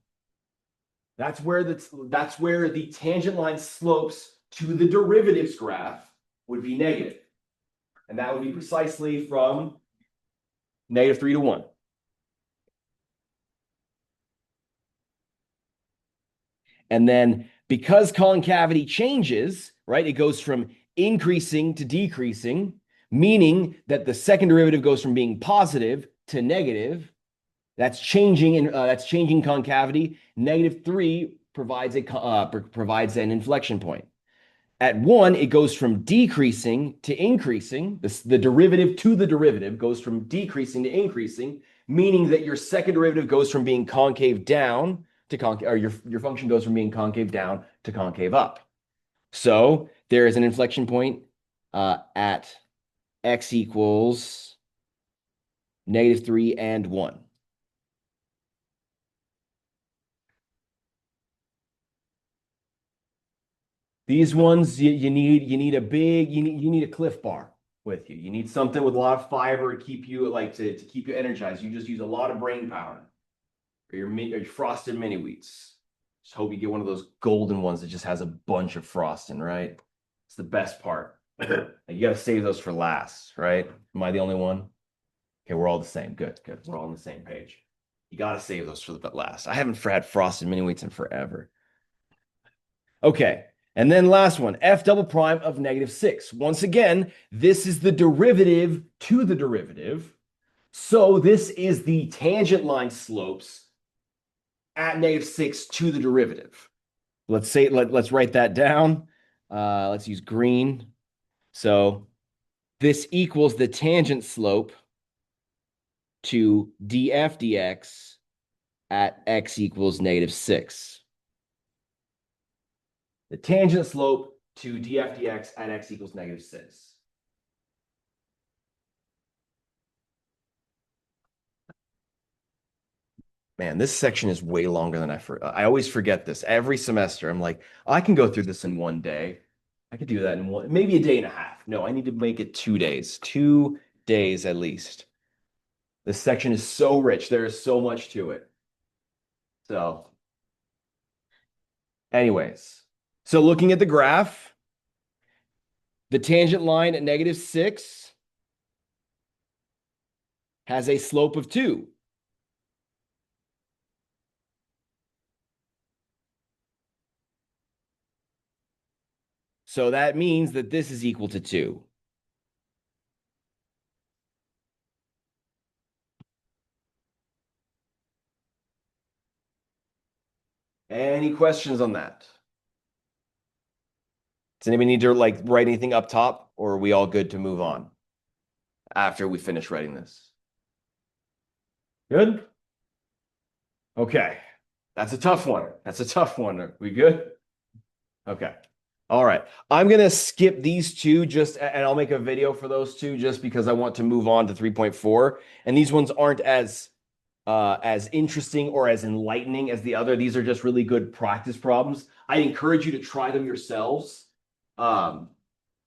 That's where the tangent line slopes to the derivatives graph would be negative. And that would be precisely from -3 to 1. And then because concavity changes, right, it goes from increasing to decreasing, meaning that the second derivative goes from being positive to negative. That's changing concavity. -3 provides an inflection point. At 1, it goes from decreasing to increasing. The derivative to the derivative goes from decreasing to increasing, meaning that your second derivative goes from being concave down to concave, or your function goes from being concave down to concave up. So there is an inflection point at x equals -3 and 1. These ones you need a Cliff Bar with you. You need something with a lot of fiber to keep you to keep you energized. You just use a lot of brain power. Or your frosted mini wheats. Just hope you get one of those golden ones that just has a bunch of frosting, right? It's the best part. You got to save those for last, right? Am I the only one? Okay, we're all the same. Good. We're all on the same page. You got to save those for the last. I haven't had frosted mini wheats in forever. Okay, and then last one, f double prime of -6. Once again, this is the derivative to the derivative. So this is the tangent line slopes at -6 to the derivative. Let's write that down. Let's use green. So this equals the tangent slope to df dx at x equals -6. The tangent slope to df dx at x equals -6. Man, this section is way longer than I always forget this. Every semester, I'm like, I can go through this in one day. I could do that in maybe a day and a half. No, I need to make it 2 days. 2 days at least. This section is so rich. There is so much to it. So, anyways. So looking at the graph, the tangent line at -6 has a slope of 2. So that means that this is equal to 2. Any questions on that? Does anybody need to write anything up top, or are we all good to move on after we finish writing this? Good? Okay. That's a tough one. Are we good? Okay. All right. I'm going to skip these two and I'll make a video for those two just because I want to move on to 3.4. And these ones aren't as interesting or as enlightening as the other. These are just really good practice problems. I encourage you to try them yourselves. I'll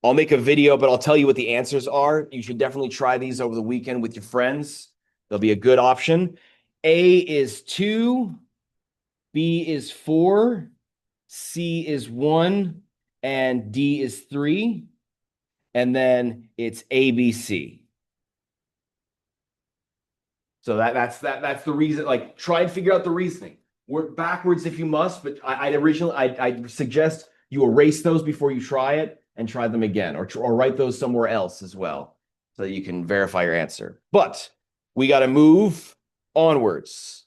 make a video, but I'll tell you what the answers are. You should definitely try these over the weekend with your friends. They'll be a good option. A is 2, B is 4, C is 1, and D is 3. And then it's ABC. So that's the reason. Try and figure out the reasoning. Work backwards if you must, but I suggest you erase those before you try it and try them again, or write those somewhere else as well, so that you can verify your answer. But we got to move onwards.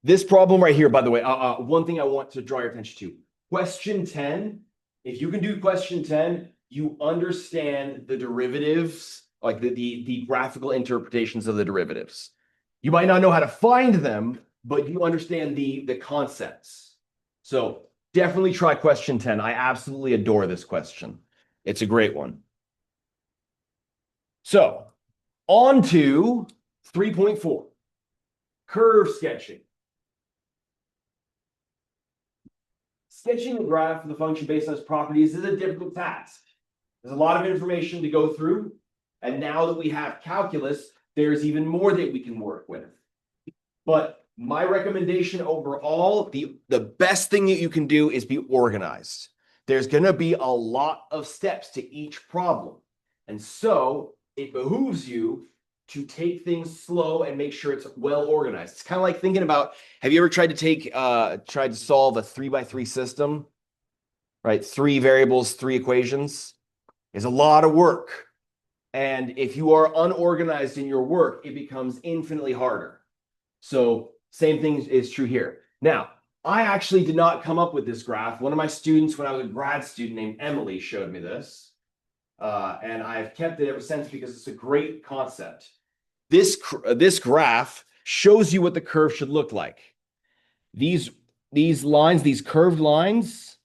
This problem right here, by the way, one thing I want to draw your attention to. Question 10, if you can do question 10, you understand the derivatives, like the graphical interpretations of the derivatives. You might not know how to find them, but you understand the concepts. So definitely try question 10. I absolutely adore this question. It's a great one. So on to 3.4, curve sketching. Sketching the graph of the function based on its properties is a difficult task. There's a lot of information to go through. And now that we have calculus, there's even more that we can work with. But my recommendation overall, the best thing that you can do is be organized. There's going to be a lot of steps to each problem. And so it behooves you to take things slow and make sure it's well organized. It's kind of like thinking about, have you ever tried to solve a 3x3 system? Right? 3 variables, 3 equations. It's a lot of work. And if you are unorganized in your work, it becomes infinitely harder. So same thing is true here. Now, I actually did not come up with this graph. One of my students, when I was a grad student named Emily, showed me this. And I've kept it ever since because it's a great concept. This graph shows you what the curve should look like. These lines, these curved lines,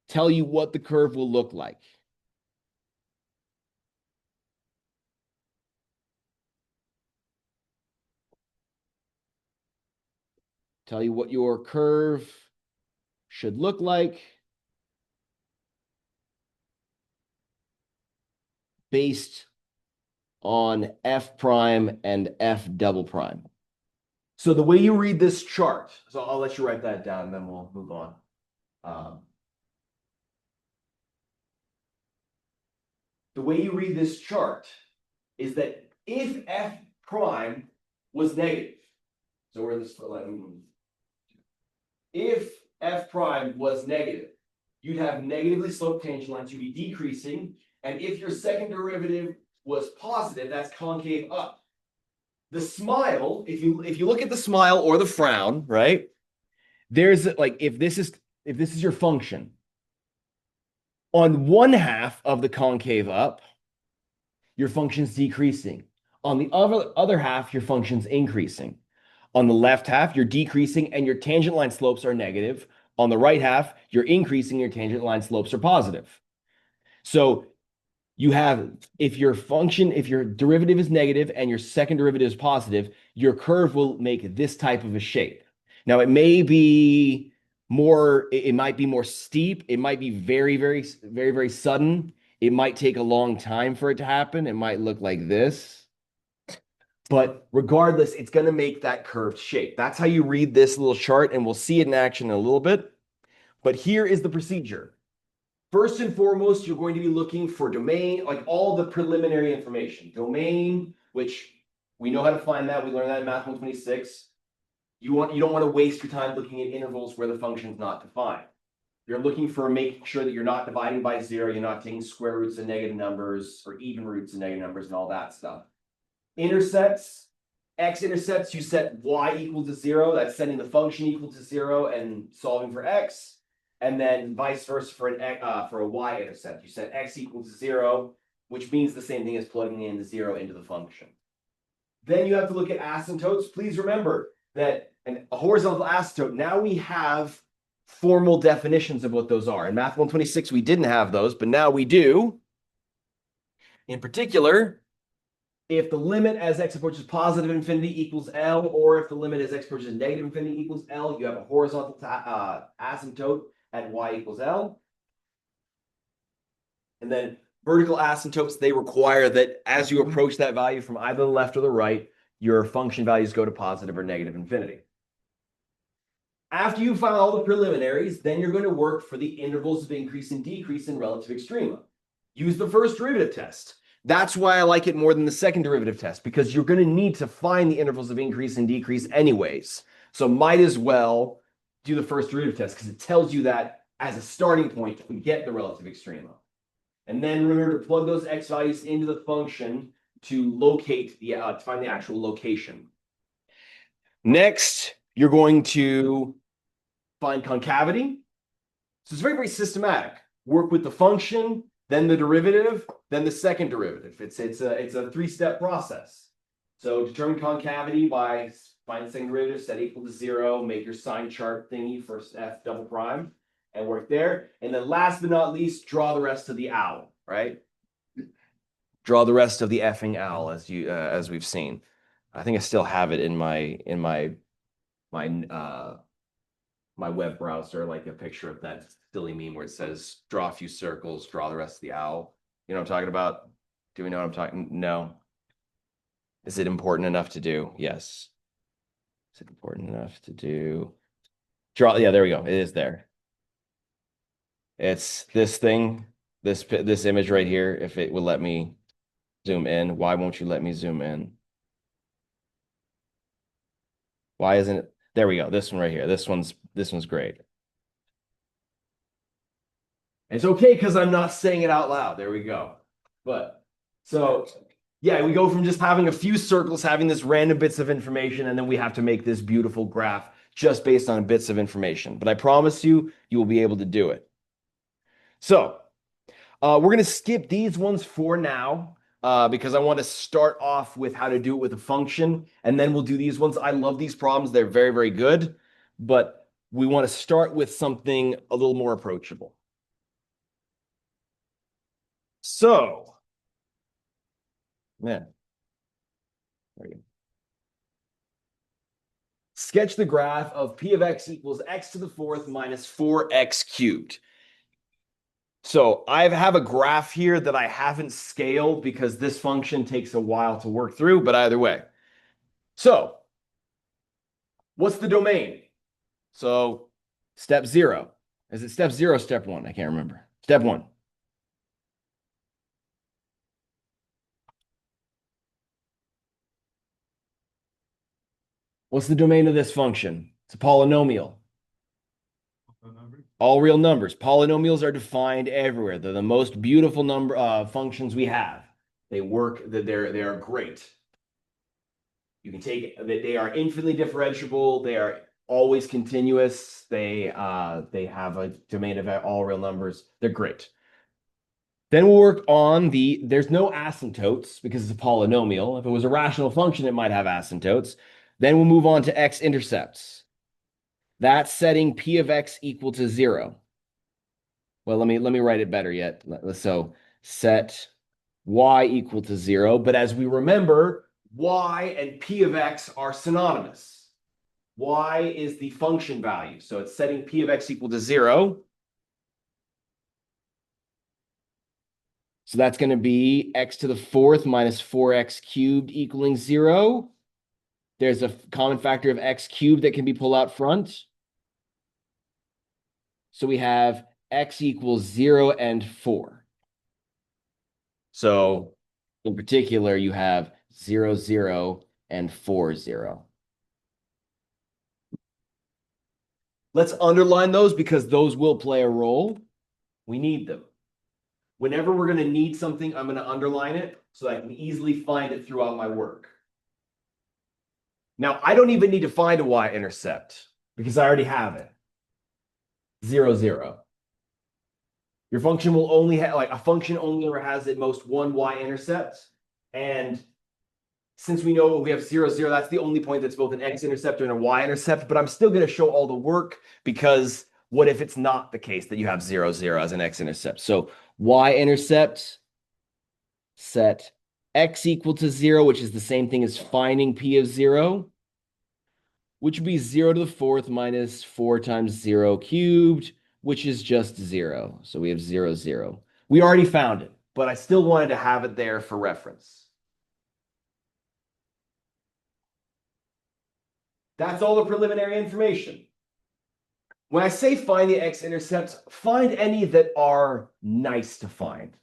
tell you what the curve will look like. Tell you what your curve should look like based on f prime and f double prime. So the way you read this chart, so I'll let you write that down and then we'll move on. The way you read this chart is that if f prime was negative, so we're in this, if f prime was negative, you'd have negatively sloped tangent lines, you'd be decreasing. And if your second derivative was positive, that's concave up. The smile, if you look at the smile or the frown, right? There's like, if this is your function, on one half of the concave up, your function's decreasing. On the other half, your function's increasing. On the left half, you're decreasing and your tangent line slopes are negative. On the right half, you're increasing, your tangent line slopes are positive. So you have, if your derivative is negative and your second derivative is positive, your curve will make this type of a shape. Now, it might be more steep. It might be very, very, very, very sudden. It might take a long time for it to happen. It might look like this. But regardless, it's going to make that curved shape. That's how you read this little chart, and we'll see it in action in a little bit. But here is the procedure. First and foremost, you're going to be looking for domain, like all the preliminary information. Domain, which we know how to find that. We learned that in Math 126. You don't want to waste your time looking at intervals where the function's not defined. You're looking for making sure that you're not dividing by 0, you're not taking square roots of negative numbers or even roots of negative numbers and all that stuff. Intercepts, x-intercepts, you set y equal to 0. That's setting the function equal to 0 and solving for x. And then vice versa for a y-intercept. You set x equal to 0, which means the same thing as plugging in the 0 into the function. Then you have to look at asymptotes. Please remember that a horizontal asymptote, now we have formal definitions of what those are. In Math 126, we didn't have those, but now we do. In particular, if the limit as x approaches positive infinity equals L, or if the limit as x approaches negative infinity equals L, you have a horizontal asymptote at y equals L. And then vertical asymptotes, they require that as you approach that value from either the left or the right, your function values go to positive or negative infinity. After you find all the preliminaries, then you're going to work for the intervals of increase and decrease in relative extrema. Use the first derivative test. That's why I like it more than the second derivative test, because you're going to need to find the intervals of increase and decrease anyways. So might as well do the first derivative test because it tells you that as a starting point to get the relative extrema. And then remember to plug those x values into the function to locate to find the actual location. Next, you're going to find concavity. So it's very, very systematic. Work with the function, then the derivative, then the second derivative. It's a three-step process. So determine concavity by find the second derivative, set equal to 0, make your sign chart thingy for f double prime, and work there. And then last but not least, draw the rest of the owl, right? Draw the rest of the effing owl as we've seen. I think I still have it in my my web browser, like a picture of that silly meme where it says, draw a few circles, draw the rest of the owl. You know what I'm talking about? Do we know what I'm talking? No. Is it important enough to do? Yes. Is it important enough to do? Draw. Yeah, there we go. It is there. It's this thing, this image right here. If it would let me zoom in, why won't you let me zoom in? Why isn't it? There we go. This one right here. This one's great. It's okay because I'm not saying it out loud. There we go. But so yeah, we go from just having a few circles, having this random bits of information, and then we have to make this beautiful graph just based on bits of information. But I promise you, you will be able to do it. So we're going to skip these ones for now because I want to start off with how to do it with a function, and then we'll do these ones. I love these problems. They're very, very good, but we want to start with something a little more approachable. So, man, there you go. Sketch the graph of p of x equals x to the fourth minus 4x cubed. So I have a graph here that I haven't scaled because this function takes a while to work through, but either way. So what's the domain? So step 0. Is it step 0 or step 1? I can't remember. Step 1. What's the domain of this function? It's a polynomial. All real numbers. Polynomials are defined everywhere. They're the most beautiful number functions we have. They work, they are great. You can take that they are infinitely differentiable. They are always continuous. They have a domain of all real numbers. They're great. Then we'll work on there's no asymptotes because it's a polynomial. If it was a rational function, it might have asymptotes. Then we'll move on to x-intercepts. That's setting p of x equal to 0. Well, let me write it better yet. So set y equal to 0. But as we remember, y and p of x are synonymous. Y is the function value. So it's setting p of x equal to 0. So that's going to be x to the fourth minus 4x cubed equaling 0. There's a common factor of x cubed that can be pulled out front. So we have x equals 0 and 4. So in particular, you have 0, 0, and 4, 0. Let's underline those because those will play a role. We need them. Whenever we're going to need something, I'm going to underline it so I can easily find it throughout my work. Now, I don't even need to find a y-intercept because I already have it. 0, 0. Your function will only have, like, a function only ever has at most one y-intercept. And since we know we have 0, 0, that's the only point that's both an x-intercept and a y-intercept. But I'm still going to show all the work because what if it's not the case that you have 0, 0 as an x-intercept? So y-intercept, set x equal to 0, which is the same thing as finding p of 0, which would be 0 to the fourth minus 4 times 0 cubed, which is just 0. So we have 0, 0. We already found it, but I still wanted to have it there for reference. That's all the preliminary information. When I say find the x-intercepts, find any that are nice to find.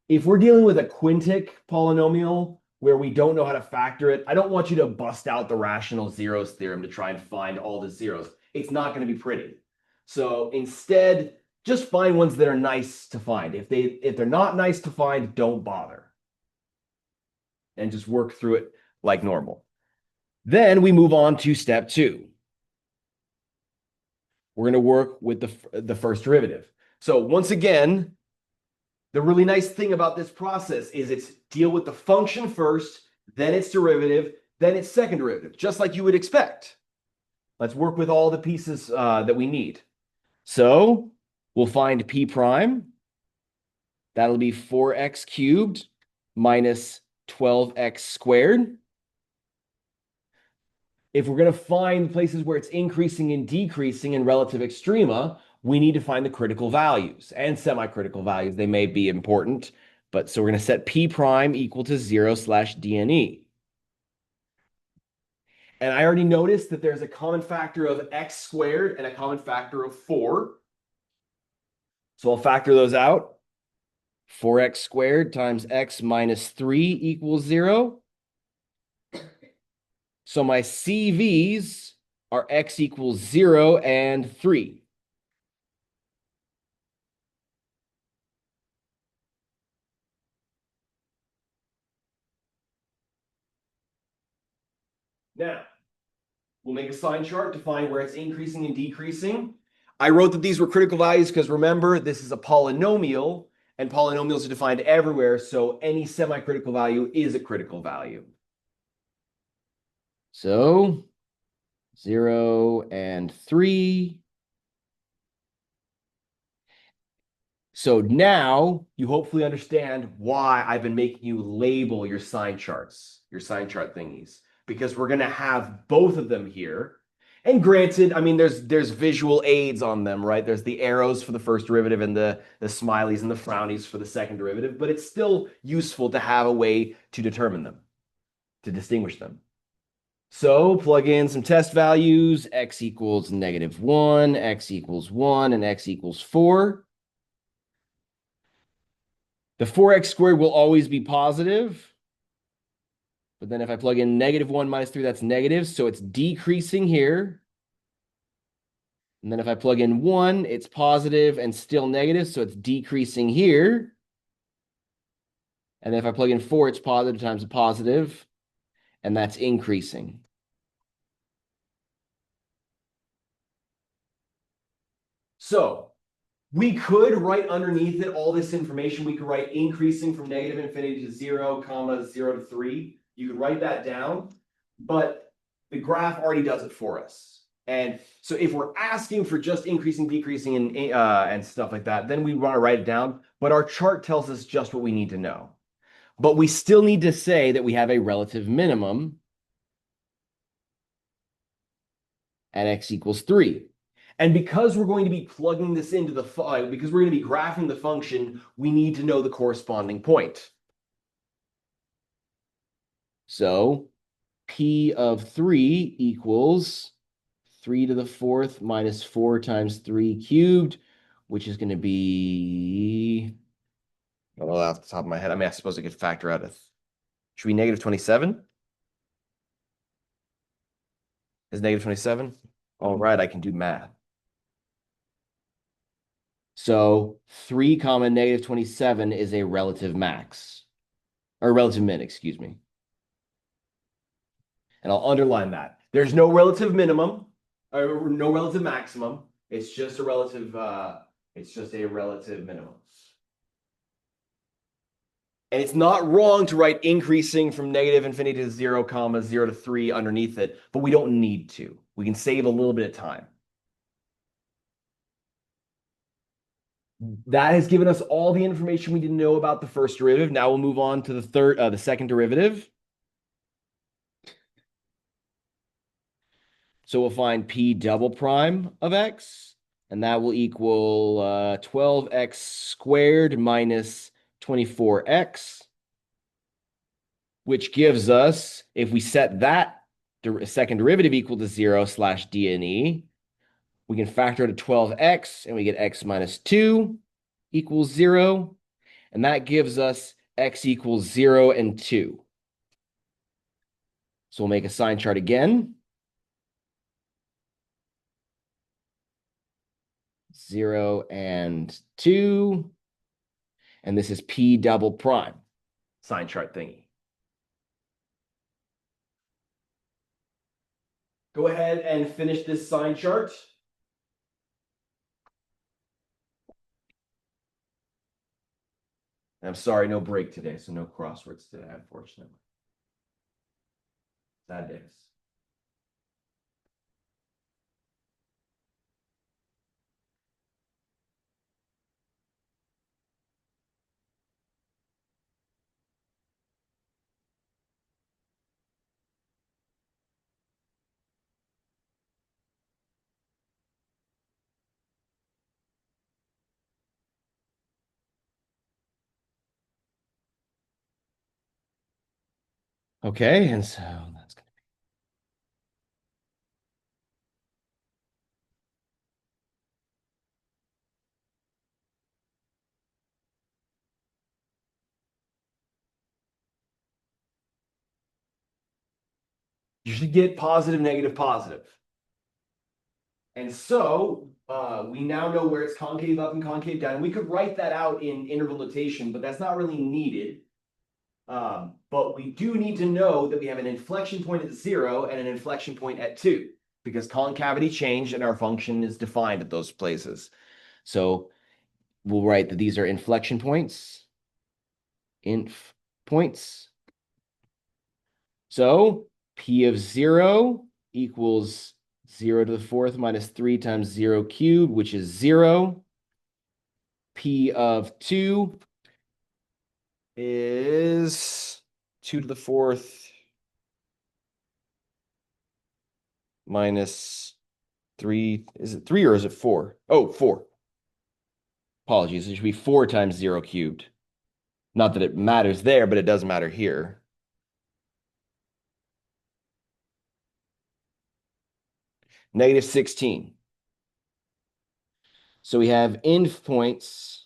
If we're dealing with a quintic polynomial where we don't know how to factor it, I don't want you to bust out the rational zeros theorem to try and find all the zeros. It's not going to be pretty. So instead, just find ones that are nice to find. If they're not nice to find, don't bother. And just work through it like normal. Then we move on to step 2. We're going to work with the first derivative. So once again, the really nice thing about this process is it's deal with the function first, then its derivative, then its second derivative, just like you would expect. Let's work with all the pieces that we need. So we'll find p prime. That'll be 4x cubed minus 12x squared. if we're going to find places where it's increasing and decreasing in relative extrema, we need to find the critical values and semi-critical values. They may be important, but so we're going to set P prime equal to 0/DNE. And I already noticed that there's a common factor of x squared and a common factor of 4. So I'll factor those out. 4x squared times x minus 3 equals 0. So my CVs are x equals 0 and 3. Now, we'll make a sign chart to find where it's increasing and decreasing. I wrote that these were critical values because remember, this is a polynomial, and polynomials are defined everywhere, so any semi-critical value is a critical value. So 0 and 3. So now you hopefully understand why I've been making you label your sign charts, your sign chart thingies, because we're going to have both of them here. And granted, I mean, there's visual aids on them, right? There's the arrows for the first derivative and the smileys and the frownies for the second derivative, but it's still useful to have a way to determine them, to distinguish them. So plug in some test values, x equals -1, x equals 1, and x equals 4. The 4x squared will always be positive. But then if I plug in -1 minus 3, that's negative. So it's decreasing here. And then if I plug in 1, it's positive and still negative. So it's decreasing here. And then if I plug in 4, it's positive times a positive. And that's increasing. So we could write underneath it all this information. We could write increasing from -infinity to 0, 0 to 3. You could write that down, but the graph already does it for us. And so if we're asking for just increasing, decreasing, and stuff like that, then we want to write it down. But our chart tells us just what we need to know. But we still need to say that we have a relative minimum at x equals 3. And because we're going to be plugging this into the because we're going to be graphing the function, we need to know the corresponding point. So P of 3 equals 3 to the 4th minus 4 times 3 cubed, which is going to be, well, off the top of my head, I mean, I suppose I could factor out should be -27? Is -27? All right, I can do math. So 3 comma -27 is a relative max, or relative min, excuse me. And I'll underline that. There's no relative minimum or no relative maximum. It's just a relative minimum. And it's not wrong to write increasing from -infinity to 0, 0 to 3 underneath it, but we don't need to. We can save a little bit of time. That has given us all the information we didn't know about the first derivative. Now we'll move on to the second derivative. So we'll find P double prime of x, and that will equal 12x squared minus 24x, which gives us, if we set that second derivative equal to 0/DNE, we can factor out a 12x, and we get x minus 2 equals 0. And that gives us x equals 0 and 2. So we'll make a sign chart again. 0 and 2. And this is P double prime, sign chart thingy. Go ahead and finish this sign chart. I'm sorry, no break today, so no crosswords today, unfortunately. Sad days. Okay, and so that's gonna be. You should get positive, negative, positive. And so we now know where it's concave up and concave down. We could write that out in interval notation, but that's not really needed. But we do need to know that we have an inflection point at 0 and an inflection point at 2, because concavity changed and our function is defined at those places. So we'll write that these are inflection points. Inf points. So P of 0 equals 0 to the 4th minus 3 times 0 cubed, which is 0. P of 2 is 2 to the 4th minus 3. Is it 3 or is it 4? Oh, 4. Apologies. It should be 4 times 0 cubed. Not that it matters there, but it does matter here. Negative 16. So we have inf points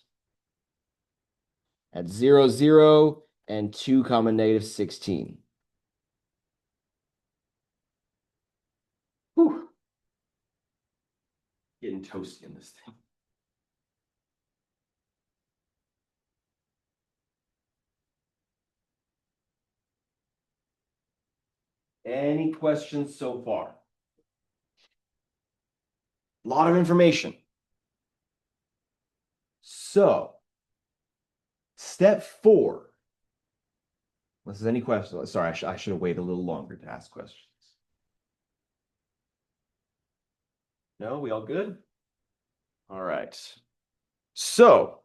at 0, 0, and 2 comma negative 16. Whew. Getting toasty in this thing. Any questions so far? A lot of information. So, step 4. Unless there's any questions. Sorry, I should have waited a little longer to ask questions. No, we all good? All right. So,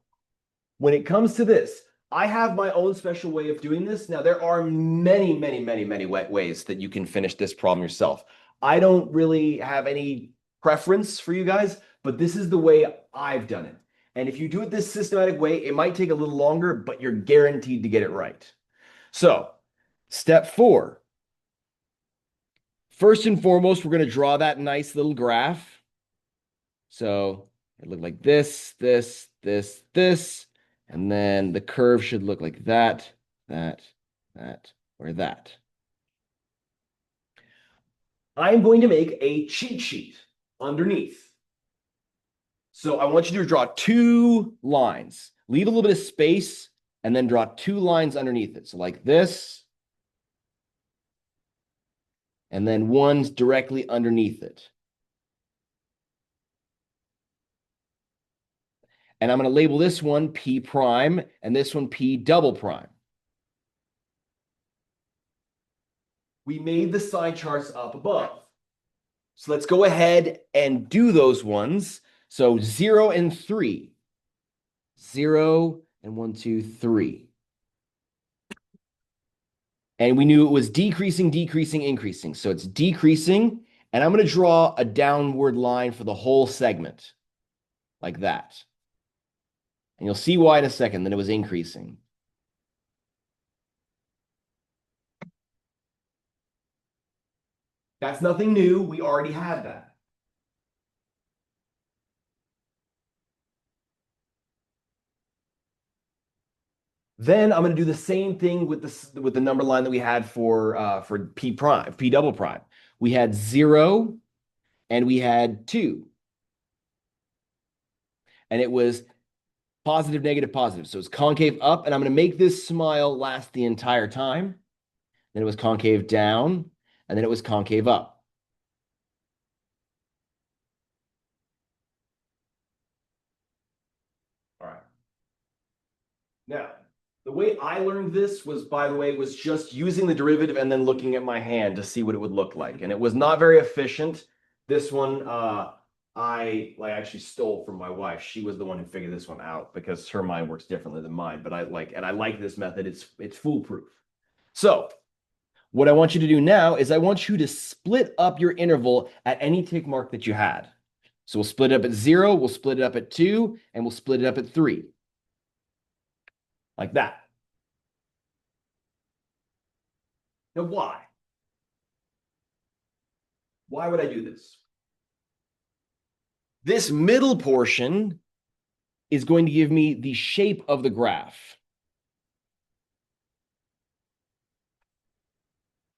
when it comes to this, I have my own special way of doing this. Now, there are many, many, many, many ways that you can finish this problem yourself. I don't really have any preference for you guys, but this is the way I've done it. And if you do it this systematic way, it might take a little longer, but you're guaranteed to get it right. So, step 4. First and foremost, we're going to draw that nice little graph. So it looked like this, this, this, this, and then the curve should look like that, that, that, or that. I'm going to make a cheat sheet underneath. So I want you to draw 2 lines. Leave a little bit of space and then draw 2 lines underneath it. So like this, and then one's directly underneath it. And I'm going to label this one P prime and this one P double prime. We made the side charts up above. So let's go ahead and do those ones. So 0 and 3. 0 and 1, 2, 3. And we knew it was decreasing, decreasing, increasing. So it's decreasing. And I'm going to draw a downward line for the whole segment. Like that. And you'll see why in a second that it was increasing. That's nothing new. We already had that. Then I'm going to do the same thing with the number line that we had for P prime, P double prime. We had 0 and we had 2. And it was positive, negative, positive. So it's concave up, and I'm going to make this smile last the entire time. Then it was concave down, and then it was concave up. All right. Now, the way I learned this was, by the way, was just using the derivative and then looking at my hand to see what it would look like. And it was not very efficient. This one, I actually stole from my wife. She was the one who figured this one out because her mind works differently than mine. But I like this method. It's foolproof. So what I want you to do now is I want you to split up your interval at any tick mark that you had. So we'll split it up at 0, we'll split it up at 2, and we'll split it up at 3. Like that. Now, why? Why would I do this? This middle portion is going to give me the shape of the graph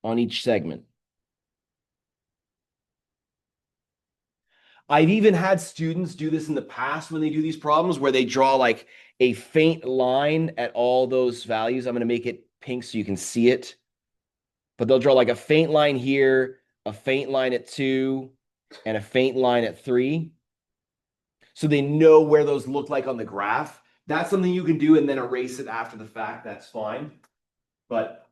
on each segment. I've even had students do this in the past when they do these problems where they draw like a faint line at all those values. I'm going to make it pink so you can see it. But they'll draw like a faint line here, a faint line at 2, and a faint line at 3. So they know where those look like on the graph. That's something you can do and then erase it after the fact. That's fine. But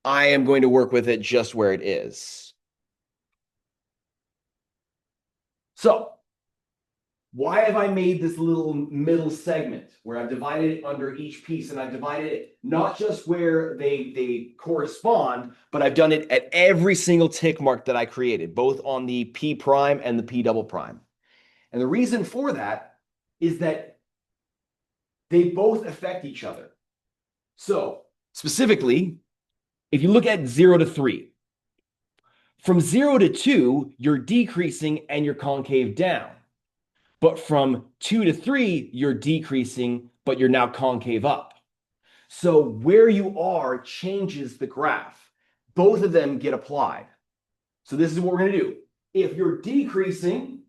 I am going to work with it just where it is. So why have I made this little middle segment where I've divided it under each piece, and I've divided it not just where they correspond, but I've done it at every single tick mark that I created, both on the P prime and the P double prime. And the reason for that is that they both affect each other. So specifically, if you look at 0 to 3, from 0 to 2, you're decreasing and you're concave down. But from 2 to 3, you're decreasing, but you're now concave up. So where you are changes the graph. Both of them get applied. So this is what we're going to do. If you're decreasing,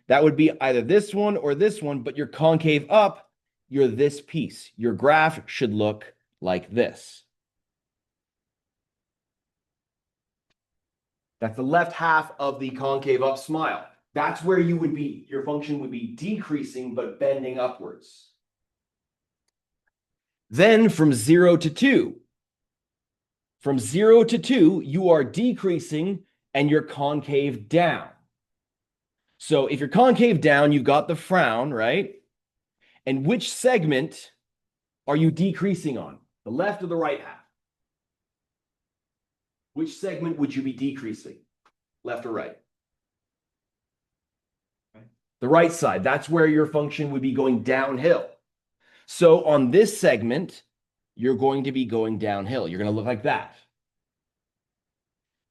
that would be either this one or this one, but you're concave up, you're this piece. Your graph should look like this. That's the left half of the concave up smile. That's where you would be, your function would be decreasing but bending upwards. Then from 0 to 2. From 0 to 2, you are decreasing and you're concave down. So if you're concave down, you've got the frown, right? And which segment are you decreasing on? The left or the right half? Which segment would you be decreasing? Left or right? The right side. That's where your function would be going downhill. So on this segment, you're going to be going downhill. You're going to look like that.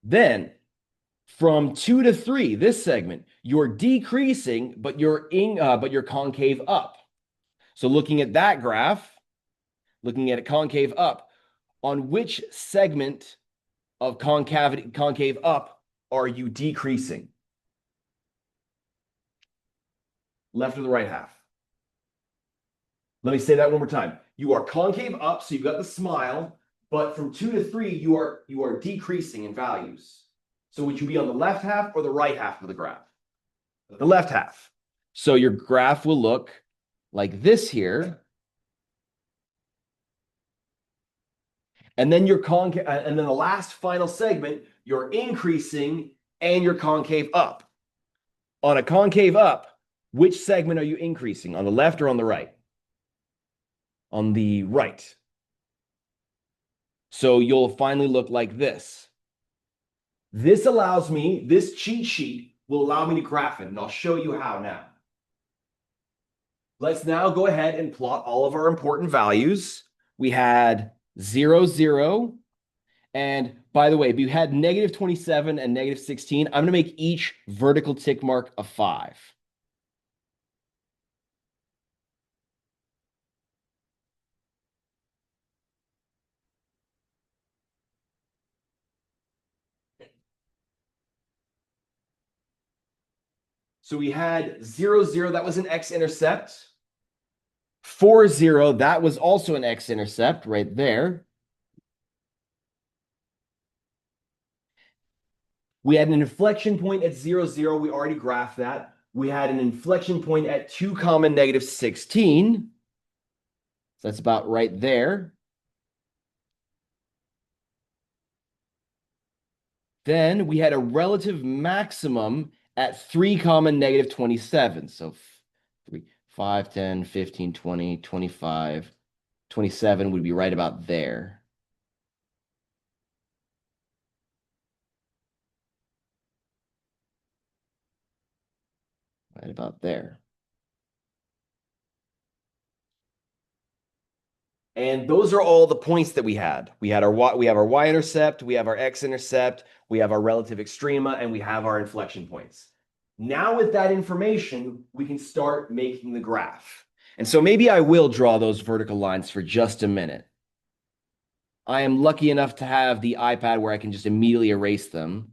Then from 2 to 3, this segment, you're decreasing, but you're concave up. So looking at that graph, looking at it concave up, on which segment of concave up are you decreasing? Left or the right half? Let me say that one more time. You are concave up, so you've got the smile, but from 2 to 3, you are decreasing in values. So would you be on the left half or the right half of the graph? The left half. So your graph will look like this here. And then and then the last final segment, you're increasing and you're concave up. On a concave up, which segment are you increasing? On the left or on the right? On the right. So you'll finally look like this. This allows me, this cheat sheet will allow me to graph it, and I'll show you how now. Let's now go ahead and plot all of our important values. We had 0, 0. And by the way, if you had -27 and -16, I'm going to make each vertical tick mark a 5. So we had 0, 0, that was an x-intercept. 4, 0, that was also an x-intercept right there. We had an inflection point at 0, 0. We already graphed that. We had an inflection point at 2, -16. So that's about right there. Then we had a relative maximum at 3, -27. So 3, 5, 10, 15, 20, 25, 27 would be right about there. Right about there. And those are all the points that we had. We have our y-intercept, we have our x-intercept, we have our relative extrema, and we have our inflection points. Now with that information, we can start making the graph. And so maybe I will draw those vertical lines for just a minute. I am lucky enough to have the iPad where I can just immediately erase them.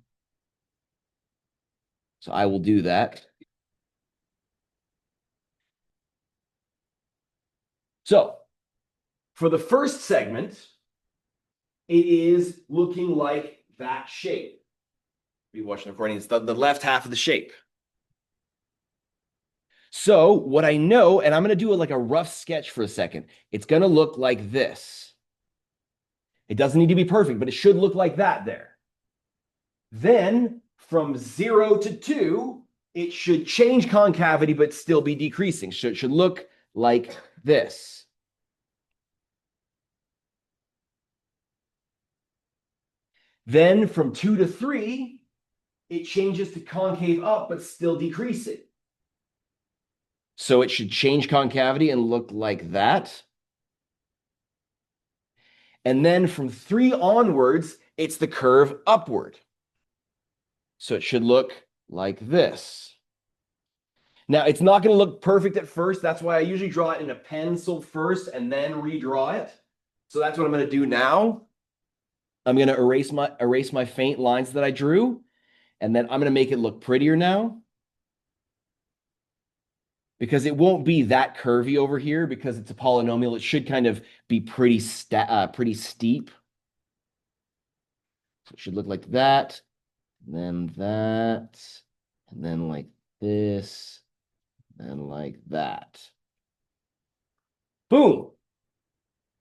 So I will do that. So for the first segment, it is looking like that shape. If you're watching the recording, it's the left half of the shape. So what I know, and I'm going to do like a rough sketch for a second. It's going to look like this. It doesn't need to be perfect, but it should look like that there. Then from 0 to 2, it should change concavity, but still be decreasing. So it should look like this. Then from 2 to 3, it changes to concave up, but still decreasing. So it should change concavity and look like that. And then from 3 onwards, it's the curve upward. So it should look like this. Now, it's not going to look perfect at first. That's why I usually draw it in a pencil first and then redraw it. So that's what I'm going to do now. I'm going to erase my faint lines that I drew, and then I'm going to make it look prettier now. Because it won't be that curvy over here because it's a polynomial. It should kind of be pretty steep. So it should look like that, and then that, and then like this, and like that. Boom.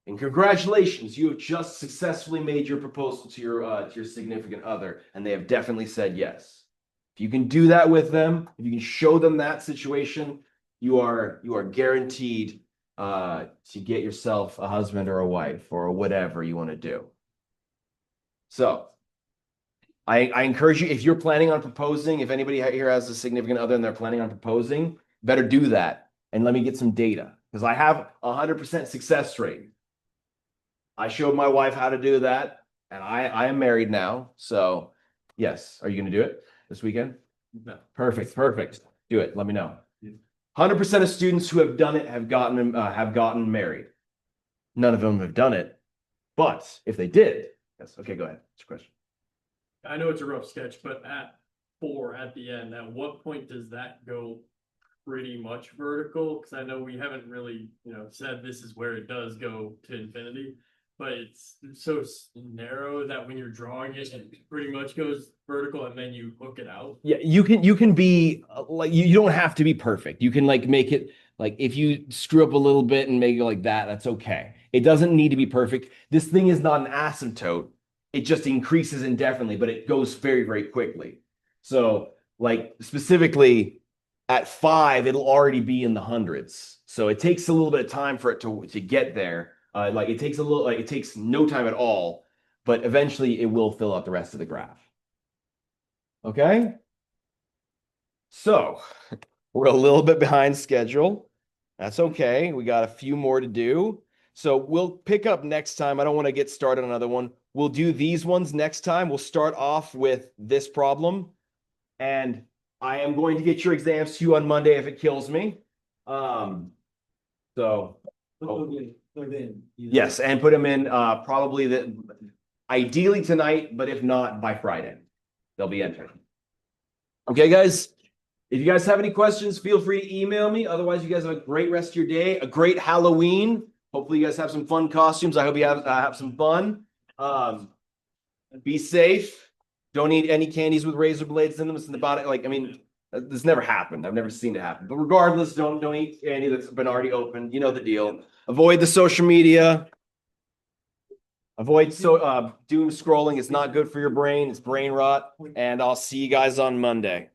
And congratulations, you have just successfully made your proposal to your significant other, and they have definitely said yes. If you can do that with them, if you can show them that situation, you are guaranteed to get yourself a husband or a wife or whatever you want to do. So I encourage you, if you're planning on proposing, if anybody here has a significant other and they're planning on proposing, better do that. And let me get some data, because I have 100% success rate. I showed my wife how to do that, and I am married now. So yes, are you going to do it this weekend? No. Perfect. Do it. Let me know. 100% of students who have done it have gotten married. None of them have done it, but if they did, yes. Okay, go ahead. What's your question? I know it's a rough sketch, but at 4 at the end, at what point does that go pretty much vertical? Because I know we haven't really, said this is where it does go to infinity, but it's so narrow that when you're drawing it, it pretty much goes vertical and then you hook it out. Yeah, you can be like, you don't have to be perfect. You can like make it like, if you screw up a little bit and make it like that, that's okay. It doesn't need to be perfect. This thing is not an asymptote. It just increases indefinitely, but it goes very, very quickly. So like specifically at 5, it'll already be in the hundreds. So it takes a little bit of time for it to get there. It takes no time at all, but eventually it will fill out the rest of the graph. Okay. So we're a little bit behind schedule. That's okay. We got a few more to do. So we'll pick up next time. I don't want to get started on another one. We'll do these ones next time. We'll start off with this problem. And I am going to get your exams to you on Monday if it kills me. Yes, and put them in probably ideally tonight, but if not, by Friday. They'll be entered. Okay, guys. If you guys have any questions, feel free to email me. Otherwise, you guys have a great rest of your day. A great Halloween. Hopefully, you guys have some fun costumes. I hope you have some fun. Be safe. Don't eat any candies with razor blades in them. It's about it. Like, I mean, this never happened. I've never seen it happen. But regardless, don't eat candy that's been already opened. You know the deal. Avoid the social media. Avoid doom scrolling. It's not good for your brain. It's brain rot. And I'll see you guys on Monday.